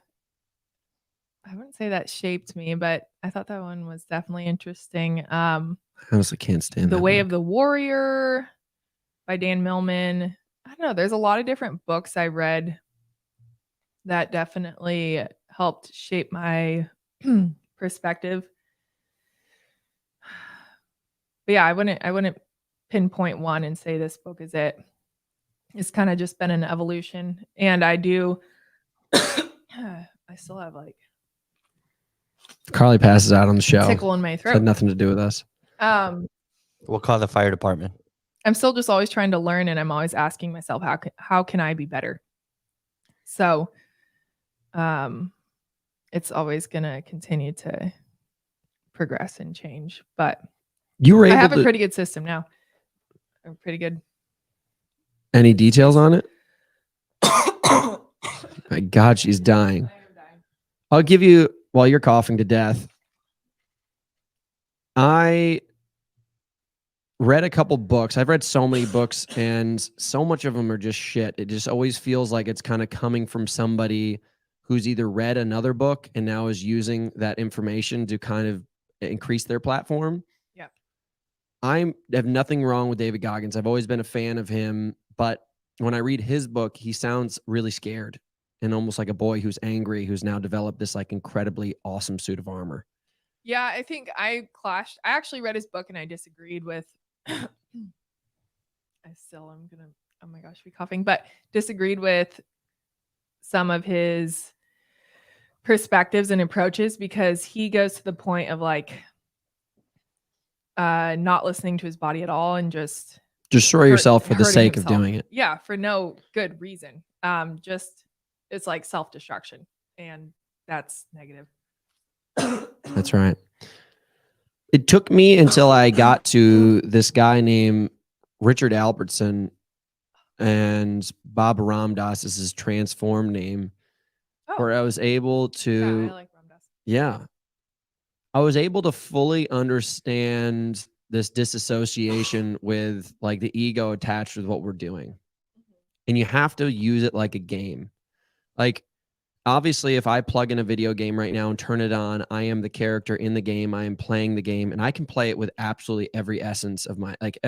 I wouldn't say that shaped me, but I thought that one was definitely interesting. I honestly can't stand The that Way book. of the Warrior by Dan Millman. I don't know. There's a lot of different books I read that definitely helped shape my perspective. But yeah, I wouldn't pinpoint one and say this book is it. It's kind of just been an evolution. And I do I still have like Carly passes out on the show. tickle in my It throat. had nothing to do with us. We'll call the fire department. I'm still just always trying to learn, and I'm always asking myself, how can I be better? So it's always gonna continue to progress and change. But You were able I have to, a pretty good system now. I'm pretty good. any details on it? My God, she's dying. I'll give you, while you're coughing to death, I read a couple books. I've read so many books, and so much of them are just shit. It just always feels like it's kind of coming from somebody who's either read another book and now is using that information to kind of increase their platform. Yeah. I have nothing wrong with David Goggins. I've always been a fan of him, but when I read his book, he sounds really scared and almost like a boy who's angry, who's now developed this like incredibly awesome suit of armor. Yeah, I think I clashed. I actually read his book and I disagreed with I'm gonna, oh my gosh, be coughing, but disagreed with some of his perspectives and approaches because he goes to the point of like not listening to his body at all and just Destroy yourself for the hurting sake himself. of doing it. Yeah, for no good reason. Just it's like self-destruction, and that's negative. That's right. It took me until I got to this guy named Richard Albertson, and Bob Ramdas is his transform name, where I was able to, Yeah, I like Ramdas. yeah, I was able to fully understand this disassociation with like the ego attached with what we're doing. And you have to use it like a game. Like, obviously, if I plug in a video game right now and turn it on, I am the character in the game. I am playing the game, and I can play it with absolutely every essence of my, like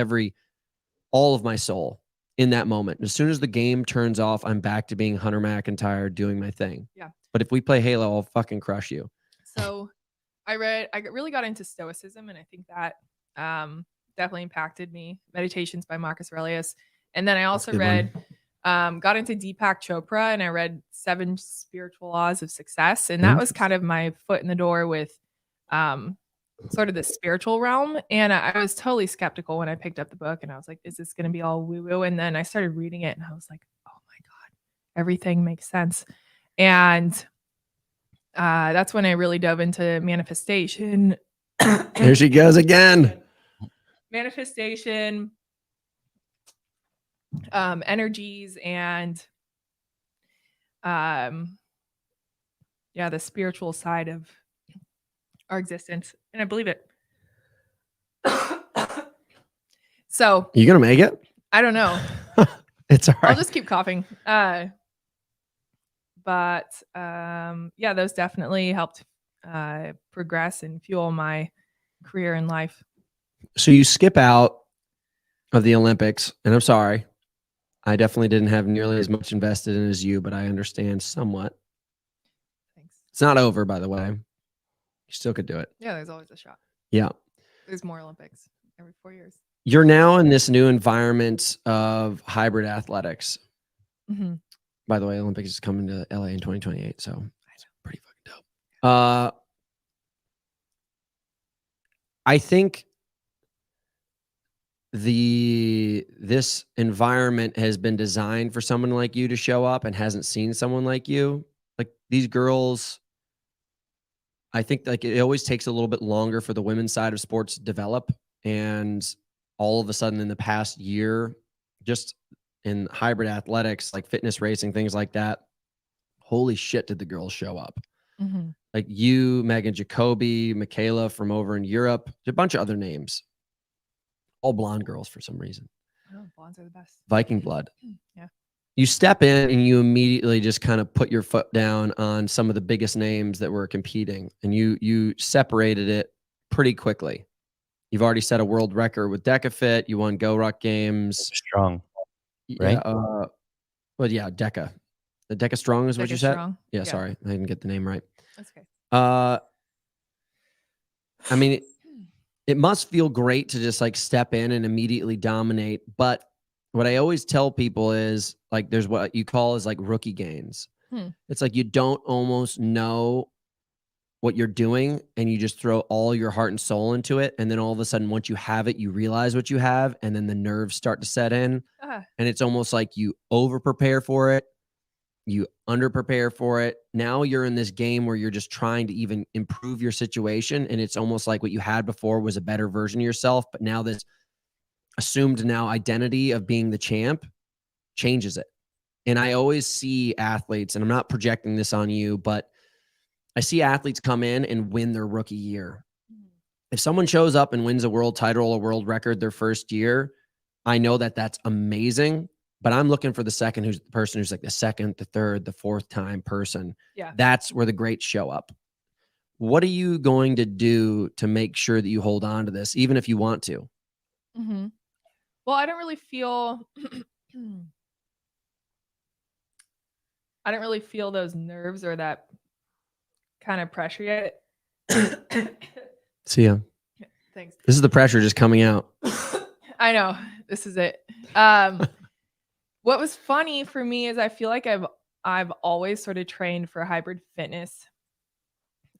all of my soul in that moment. As soon as the game turns off, I'm back to being Hunter McIntyre doing my thing. Yeah. But if we play Halo, I'll fucking crush you. So I really got into Stoicism, and I think that definitely impacted me. Meditations by Marcus Aurelius. And then I also read, got into Deepak Chopra, and I read 7 Spiritual Laws of Success. And that was kind of my foot in the door with sort of the spiritual realm. And I was totally skeptical when I picked up the book, and I was like, is this going to be all woo woo? And then I started reading it, and I was like, oh my God, everything makes sense. And that's when I really dove into manifestation. Here she goes again. Manifestation, energies, and the spiritual side of our existence. And I believe it. So You gonna make it? I don't know. It's all right. I'll just keep coughing. But those definitely helped progress and fuel my career in life. So you skip out of the Olympics, and I'm sorry. I definitely didn't have nearly as much invested in as you, but I understand somewhat. Thanks. It's not over, by the way. You still could do it. Yeah, there's always a shot. Yeah. There's more Olympics every 4 years. You're now in this new environment of hybrid athletics. Mm-hmm. By the way, Olympics is coming to LA in 2028, so it's pretty fucking dope. I think this environment has been designed for someone like you to show up and hasn't seen someone like you. Like, these girls, I think like it always takes a little bit longer for the women's side of sports to develop. And all of a sudden in the past year, just in hybrid athletics, like fitness racing, things like that, holy shit, did the girls show up. Mm-hmm. Like you, Megan Jacoby, Michaela from over in Europe, a bunch of other names. All blonde girls for some reason. Oh, blondes are the best. Viking blood. Yeah. You step in and you immediately just kind of put your foot down on some of the biggest names that were competing, and you separated it pretty quickly. You've already set a world record with Deka Fit. You won Go Ruck games. Strong, right? Yeah, but yeah, Deka. The Deka Strong is what you said? Strong. Yeah, sorry. I didn't get the name right. That's okay. I mean, it must feel great to just like step in and immediately dominate. But what I always tell people is like, there's what you call is like rookie gains. It's like you don't almost know what you're doing and you just throw all your heart and soul into it. And then all of a sudden, once you have it, you realize what you have. And then the nerves start to set in. And it's almost like you over prepare for it. You under prepare for it. Now you're in this game where you're just trying to even improve your situation. And it's almost like what you had before was a better version of yourself. But now this assumed now identity of being the champ changes it. And I always see athletes, and I'm not projecting this on you, but I see athletes come in and win their rookie year. If someone shows up and wins a world title, a world record their first year, I know that that's amazing. But I'm looking for the person who's like the second, the third, the fourth time person. Yeah. That's where the greats show up. What are you going to do to make sure that you hold on to this, even if you want to? Mm-hmm. Well, I don't really feel those nerves or that kind of pressure yet. See ya. Thanks. This is the pressure just coming out. I know. This is it. What was funny for me is I feel like I've always sort of trained for hybrid fitness.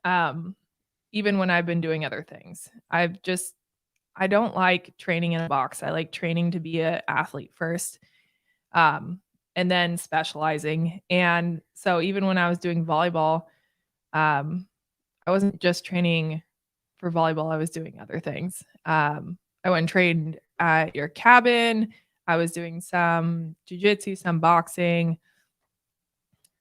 Even when I've been doing other things. I don't like training in a box. I like training to be an athlete first. And then specializing. And so even when I was doing volleyball, I wasn't just training for volleyball. I was doing other things. I went and trained at your cabin. I was doing some jiu-jitsu, some boxing.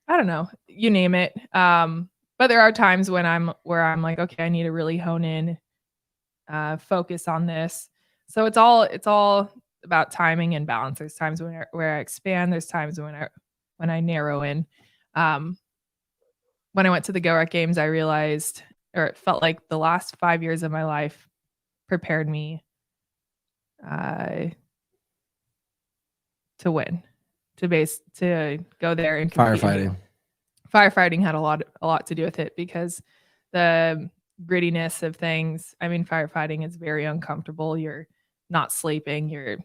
I don't know, you name it. But there are times when I'm like, okay, I need to really hone in, focus on this. So it's all about timing and balance. There's times where I expand. There's times when I narrow in. When I went to the Go Ruck Games, I realized, or it felt like the last 5 years of my life prepared me to win, to go there and compete. Firefighting had a lot to do with it because the grittiness of things. I mean, firefighting is very uncomfortable. You're not sleeping. You're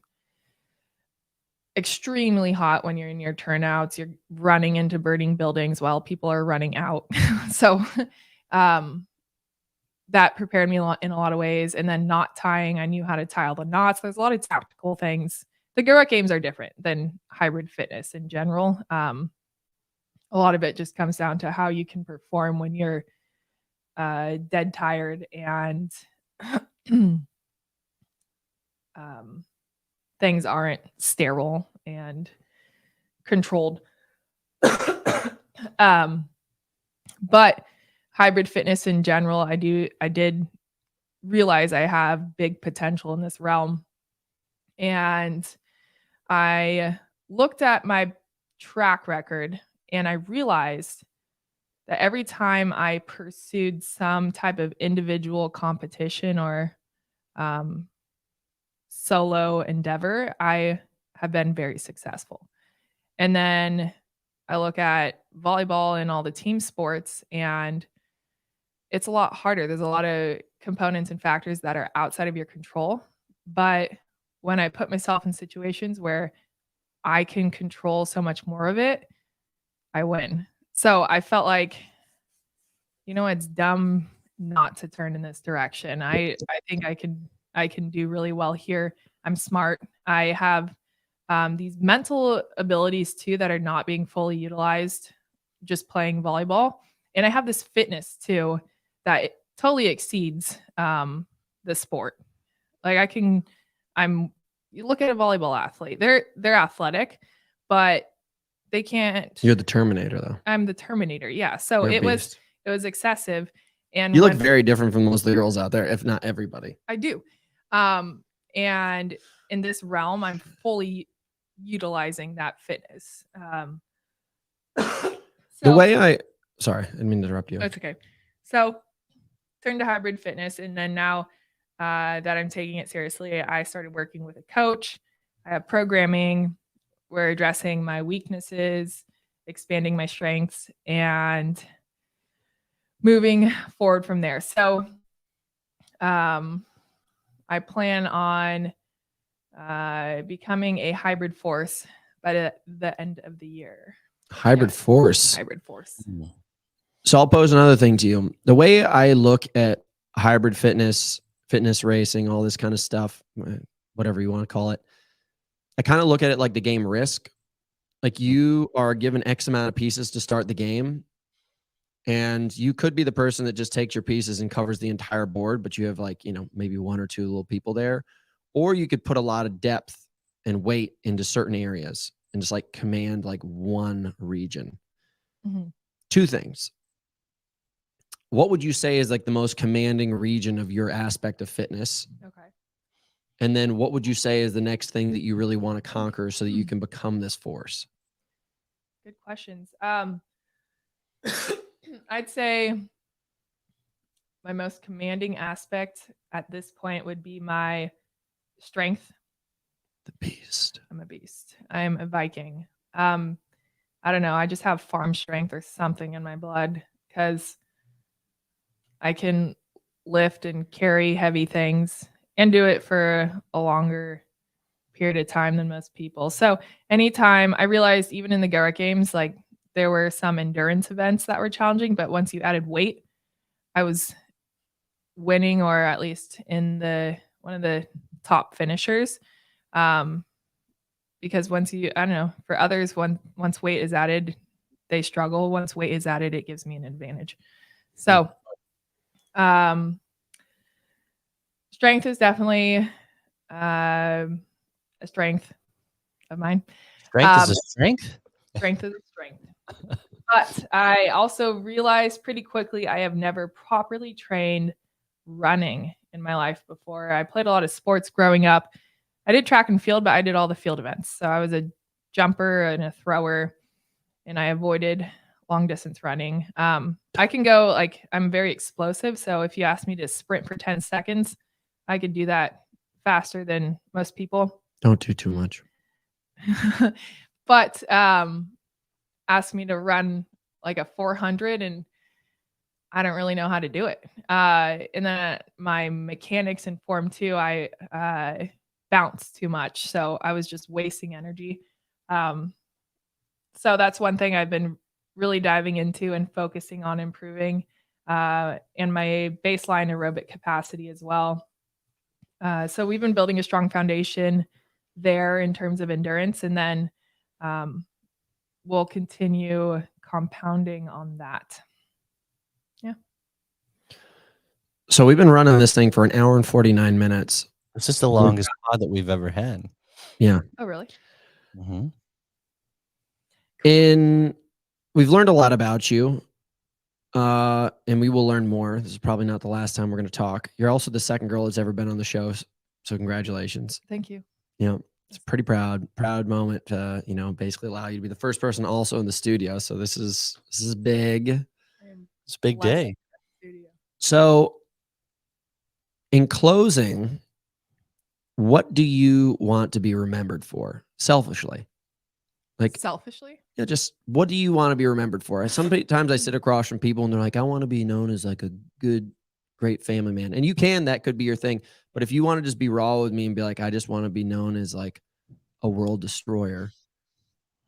extremely hot when you're in your turnouts. You're running into burning buildings while people are running out. So that prepared me in a lot of ways. And then knot tying, I knew how to tie all the knots. There's a lot of tactical things. The Go Ruck Games are different than hybrid fitness in general. A lot of it just comes down to how you can perform when you're dead tired and things aren't sterile and controlled. But hybrid fitness in general, I did realize I have big potential in this realm. And I looked at my track record and I realized that every time I pursued some type of individual competition or solo endeavor, I have been very successful. And then I look at volleyball and all the team sports, and it's a lot harder. There's a lot of components and factors that are outside of your control. But when I put myself in situations where I can control so much more of it, I win. So I felt like, it's dumb not to turn in this direction. I think I can do really well here. I'm smart. I have these mental abilities too that are not being fully utilized just playing volleyball. And I have this fitness too that it totally exceeds the sport. Like you look at a volleyball athlete, they're athletic, but they can't. You're the Terminator, though. I'm the Terminator. Yeah. So You're a it beast. was excessive. And you look very different from most of the girls out there, if not everybody. I do. And in this realm, I'm fully utilizing that fitness. The way sorry, I didn't mean to interrupt you. That's okay. So turned to hybrid fitness. And then now that I'm taking it seriously, I started working with a coach. I have programming. We're addressing my weaknesses, expanding my strengths, and moving forward from there. So I plan on becoming a hybrid force by the end of the year. Hybrid force. Hybrid force. So I'll pose another thing to you. The way I look at hybrid fitness racing, all this kind of stuff, whatever you want to call it, I kind of look at it like the game Risk. Like you are given X amount of pieces to start the game, and you could be the person that just takes your pieces and covers the entire board, but you have like, maybe one or two little people there. Or you could put a lot of depth and weight into certain areas and just like command like one region. Mm-hmm. Two things. What would you say is like the most commanding region of your aspect of fitness? Okay. And then what would you say is the next thing that you really want to conquer so that you can become this force? Good questions. I'd say my most commanding aspect at this point would be my strength. The beast. I'm a beast. I'm a Viking. I don't know. I just have farm strength or something in my blood because I can lift and carry heavy things and do it for a longer period of time than most people. So anytime I realized even in the Garrett games, like there were some endurance events that were challenging, but once you added weight, I was winning or at least in one of the top finishers. Because once I don't know, for others, once weight is added, they struggle. Once weight is added, it gives me an advantage. So, strength is definitely a strength of mine. Strength is a strength? Strength is a strength. But I also realized pretty quickly I have never properly trained running in my life before. I played a lot of sports growing up. I did track and field, but I did all the field events. So I was a jumper and a thrower, and I avoided long distance running. I can go, like, I'm very explosive. So if you ask me to sprint for 10 seconds, I could do that faster than most people. Don't do too much. But ask me to run like a 400 and I don't really know how to do it. And then my mechanics in Form 2, I bounce too much. So I was just wasting energy. So that's one thing I've been really diving into and focusing on improving, and my baseline aerobic capacity as well. So we've been building a strong foundation there in terms of endurance, and then we'll continue compounding on that. Yeah. So we've been running this thing for 1 hour and 49 minutes. This is the longest pod that we've ever had. Yeah. Oh, really? Mm-hmm. We've learned a lot about you, and we will learn more. This is probably not the last time we're going to talk. You're also the second girl that's ever been on the show, so congratulations. Thank you. Yeah, it's a pretty proud moment to basically allow you to be the first person also in the studio. So this is big. It's a big day. So, in closing, what do you want to be remembered for, selfishly? Like selfishly? Yeah, just what do you want to be remembered for? Sometimes I sit across from people and they're like, I want to be known as like a good, great family man. And that could be your thing. But if you want to just be raw with me and be like, I just want to be known as like a world destroyer,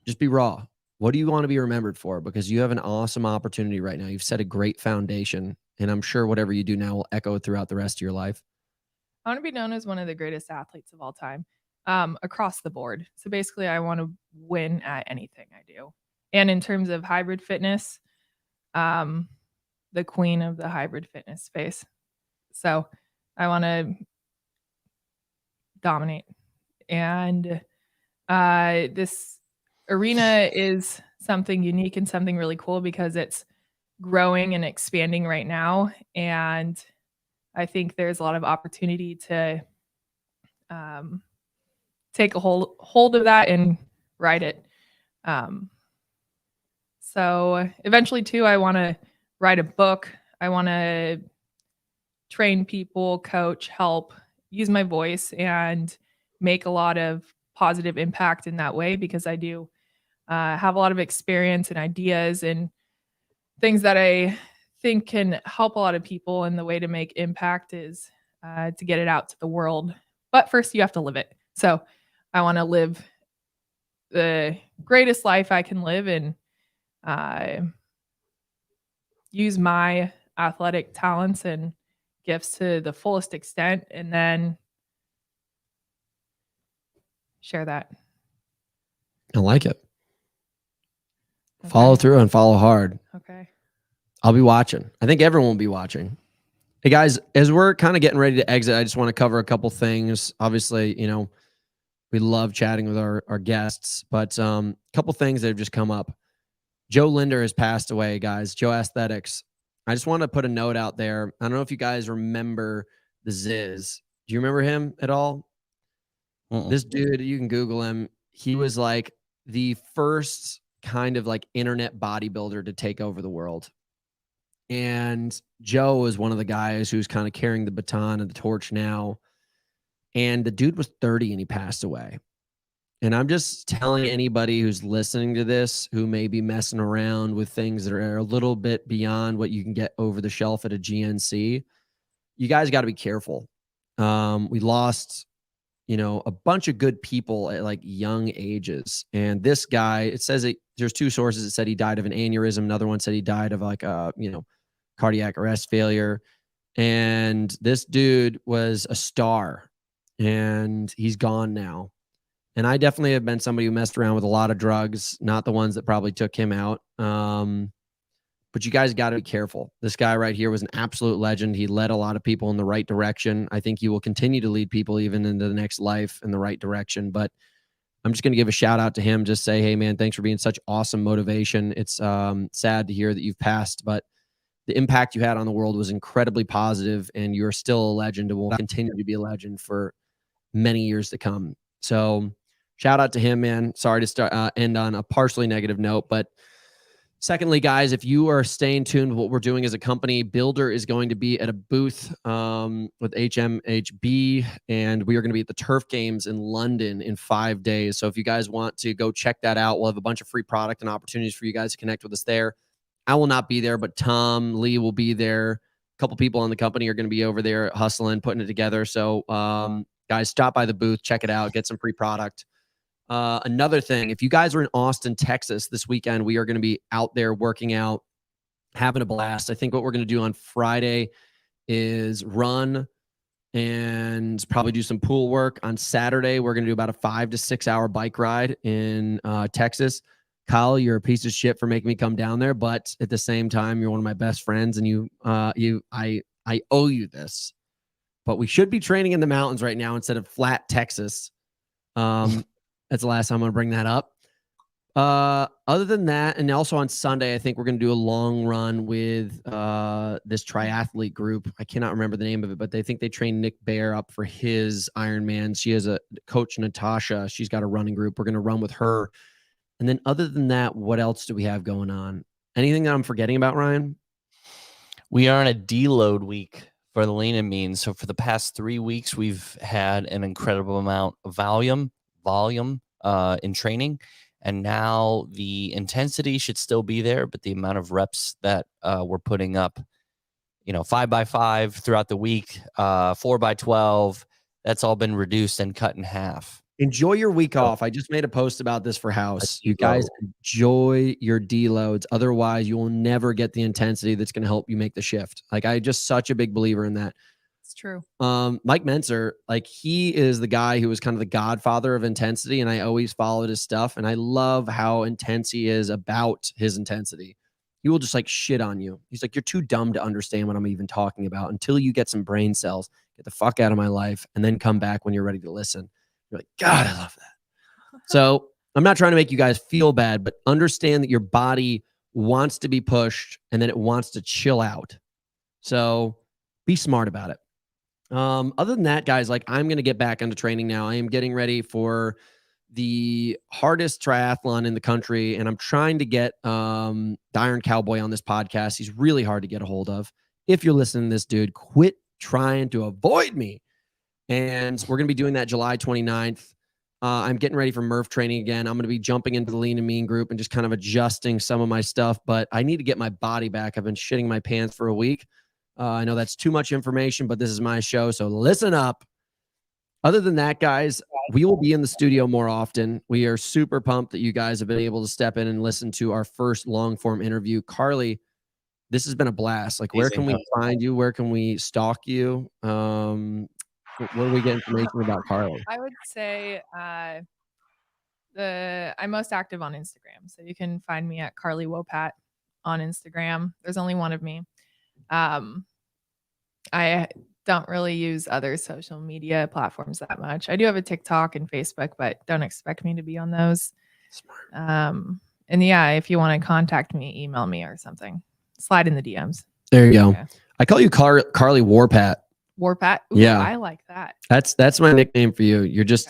just be raw. What do you want to be remembered for? Because you have an awesome opportunity right now. You've set a great foundation, and I'm sure whatever you do now will echo throughout the rest of your life. I want to be known as one of the greatest athletes of all time, across the board. So basically, I want to win at anything I do. And in terms of hybrid fitness, the queen of the hybrid fitness space. So I want to dominate. And this arena is something unique and something really cool because it's growing and expanding right now. And I think there's a lot of opportunity to take a hold of that and ride it. So eventually too, I want to write a book. I want to train people, coach, help, use my voice, and make a lot of positive impact in that way, because I do have a lot of experience and ideas and things that I think can help a lot of people. And the way to make impact is to get it out to the world. But first, you have to live it. So I want to live the greatest life I can live and use my athletic talents and gifts to the fullest extent, and then share that. I like it. Okay. Follow through and follow hard. Okay. I'll be watching. I think everyone will be watching. Hey guys, as we're kind of getting ready to exit, I just want to cover a couple things. Obviously, we love chatting with our guests, but a couple things that have just come up. Joe Linder has passed away, guys. Joe Aesthetics. I just want to put a note out there. I don't know if you guys remember the Ziz. Do you remember him at all? This dude, you can Google him. He was like the first kind of like internet bodybuilder to take over the world. And Joe was one of the guys who's kind of carrying the baton and the torch now. And the dude was 30 and he passed away. And I'm just telling anybody who's listening to this, who may be messing around with things that are a little bit beyond what you can get over the shelf at a GNC, you guys got to be careful. We lost, a bunch of good people at like young ages. And this guy, it says there's two sources that said he died of an aneurysm. Another one said he died of like cardiac arrest failure. And this dude was a star and he's gone now. And I definitely have been somebody who messed around with a lot of drugs, not the ones that probably took him out. But you guys got to be careful. This guy right here was an absolute legend. He led a lot of people in the right direction. I think he will continue to lead people even into the next life in the right direction. But I'm just going to give a shout out to him. Just say, hey, man, thanks for being such awesome motivation. It's sad to hear that you've passed, but the impact you had on the world was incredibly positive, and you're still a legend and will continue to be a legend for many years to come. So shout out to him, man. Sorry to start end on a partially negative note, but secondly, guys, if you are staying tuned with what we're doing as a company, Builder is going to be at a booth with HMHB, and we are going to be at the Turf Games in London in 5 days. So if you guys want to go check that out, we'll have a bunch of free product and opportunities for you guys to connect with us there. I will not be there, but Tom Lee will be there. A couple people in the company are going to be over there hustling, putting it together. So guys, stop by the booth, check it out, get some free product. Another thing, if you guys are in Austin, Texas this weekend, we are going to be out there working out, having a blast. I think what we're going to do on Friday is run and probably do some pool work. On Saturday, we're going to do about a 5 to 6 hour bike ride in Texas. Kyle, you're a piece of shit for making me come down there, but at the same time, you're one of my best friends, and I owe you this. But we should be training in the mountains right now instead of flat Texas. That's the last time I'm going to bring that up. Other than that, and also on Sunday, I think we're going to do a long run with this triathlete group. I cannot remember the name of it, but they think they trained Nick Bear up for his Ironman. She has a coach, Natasha. She's got a running group. We're going to run with her. And then other than that, what else do we have going on? Anything that I'm forgetting about, Ryan? We are in a deload week for the lean and mean. So for the past 3 weeks, we've had an incredible amount of volume in training. And now the intensity should still be there, but the amount of reps that we're putting up, 5x5 throughout the week, 4x12, that's all been reduced and cut in half. Enjoy your week off. I just made a post about this for House. You guys enjoy your deloads. Otherwise, you will never get the intensity that's going to help you make the shift. Like, I'm just such a big believer in that. It's true. Mike Mentzer, like he is the guy who was kind of the godfather of intensity, and I always followed his stuff, and I love how intense he is about his intensity. He will just like shit on you. He's like, you're too dumb to understand what I'm even talking about until you get some brain cells. Get the fuck out of my life, and then come back when you're ready to listen. You're like, God, I love that. So I'm not trying to make you guys feel bad, but understand that your body wants to be pushed and then it wants to chill out. So be smart about it. Other than that, guys, like I'm going to get back into training now. I am getting ready for the hardest triathlon in the country, and I'm trying to get the Iron Cowboy on this podcast. He's really hard to get a hold of. If you're listening to this, dude, quit trying to avoid me. And we're going to be doing that July 29th. I'm getting ready for Murph training again. I'm going to be jumping into the Lean and Mean group and just kind of adjusting some of my stuff, but I need to get my body back. I've been shitting my pants for a week. I know that's too much information, but this is my show, so listen up. Other than that, guys, we will be in the studio more often. We are super pumped that you guys have been able to step in and listen to our first long-form interview. Carly, this has been a blast. Like, where can we find you? Where can we stalk you? Where do we get information about Carly? I would say I'm most active on Instagram, so you can find me at Carly Wopat on Instagram. There's only one of me. I don't really use other social media platforms that much. I do have a TikTok and Facebook, but don't expect me to be on those. Smart. And yeah, if you want to contact me, email me or something. Slide in the DMs. There you go. Okay. I call you Carly Warpat. Warpat? Ooh, yeah. I like that. That's my nickname for you. You're just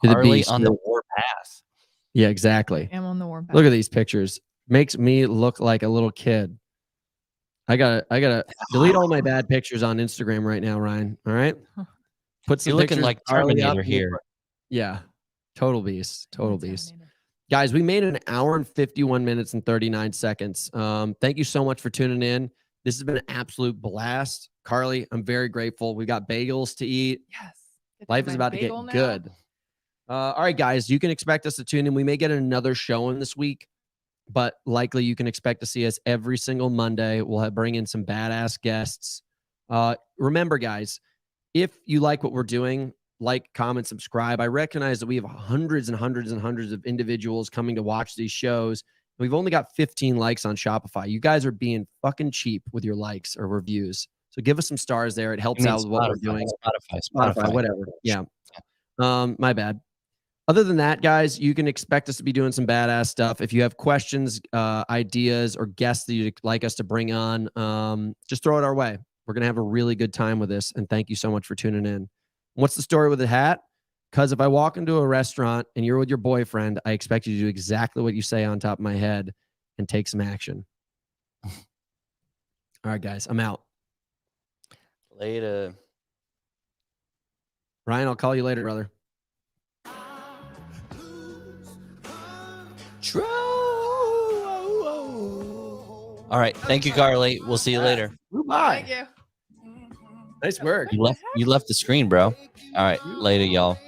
you're the Carly beast. on the warpath. Yeah, exactly. I am on the warpath. Look at these pictures. Makes me look like a little kid. I gotta delete all my bad pictures on Instagram right now, Ryan. All right. Put some You're looking like Terminator here. Yeah. Total beast. Total beast. Guys, we made an hour and 51 minutes and 39 seconds. Thank you so much for tuning in. This has been an absolute blast. Carly, I'm very grateful. We got bagels to eat. Yes. Life is about to get good. All right, guys, you can expect us to tune in. We may get another show in this week, but likely you can expect to see us every single Monday. We'll bring in some badass guests. Remember, guys, if you like what we're doing, like, comment, subscribe. I recognize that we have hundreds and hundreds and hundreds of individuals coming to watch these shows. We've only got 15 likes on Shopify. You guys are being fucking cheap with your likes or reviews. So give us some stars there. It helps out with what we're doing. Spotify, whatever. Yeah. My bad. Other than that, guys, you can expect us to be doing some badass stuff. If you have questions, ideas, or guests that you'd like us to bring on, just throw it our way. We're going to have a really good time with this, and thank you so much for tuning in. What's the story with the hat? Because if I walk into a restaurant and you're with your boyfriend, I expect you to do exactly what you say on top of my head and take some action. All right, guys, I'm out. Later. Ryan, I'll call you later, brother. True. All right. Thank you, Carly. We'll see you later. Bye. Thank you. Nice work. You left the screen, bro. All right. Later, y'all.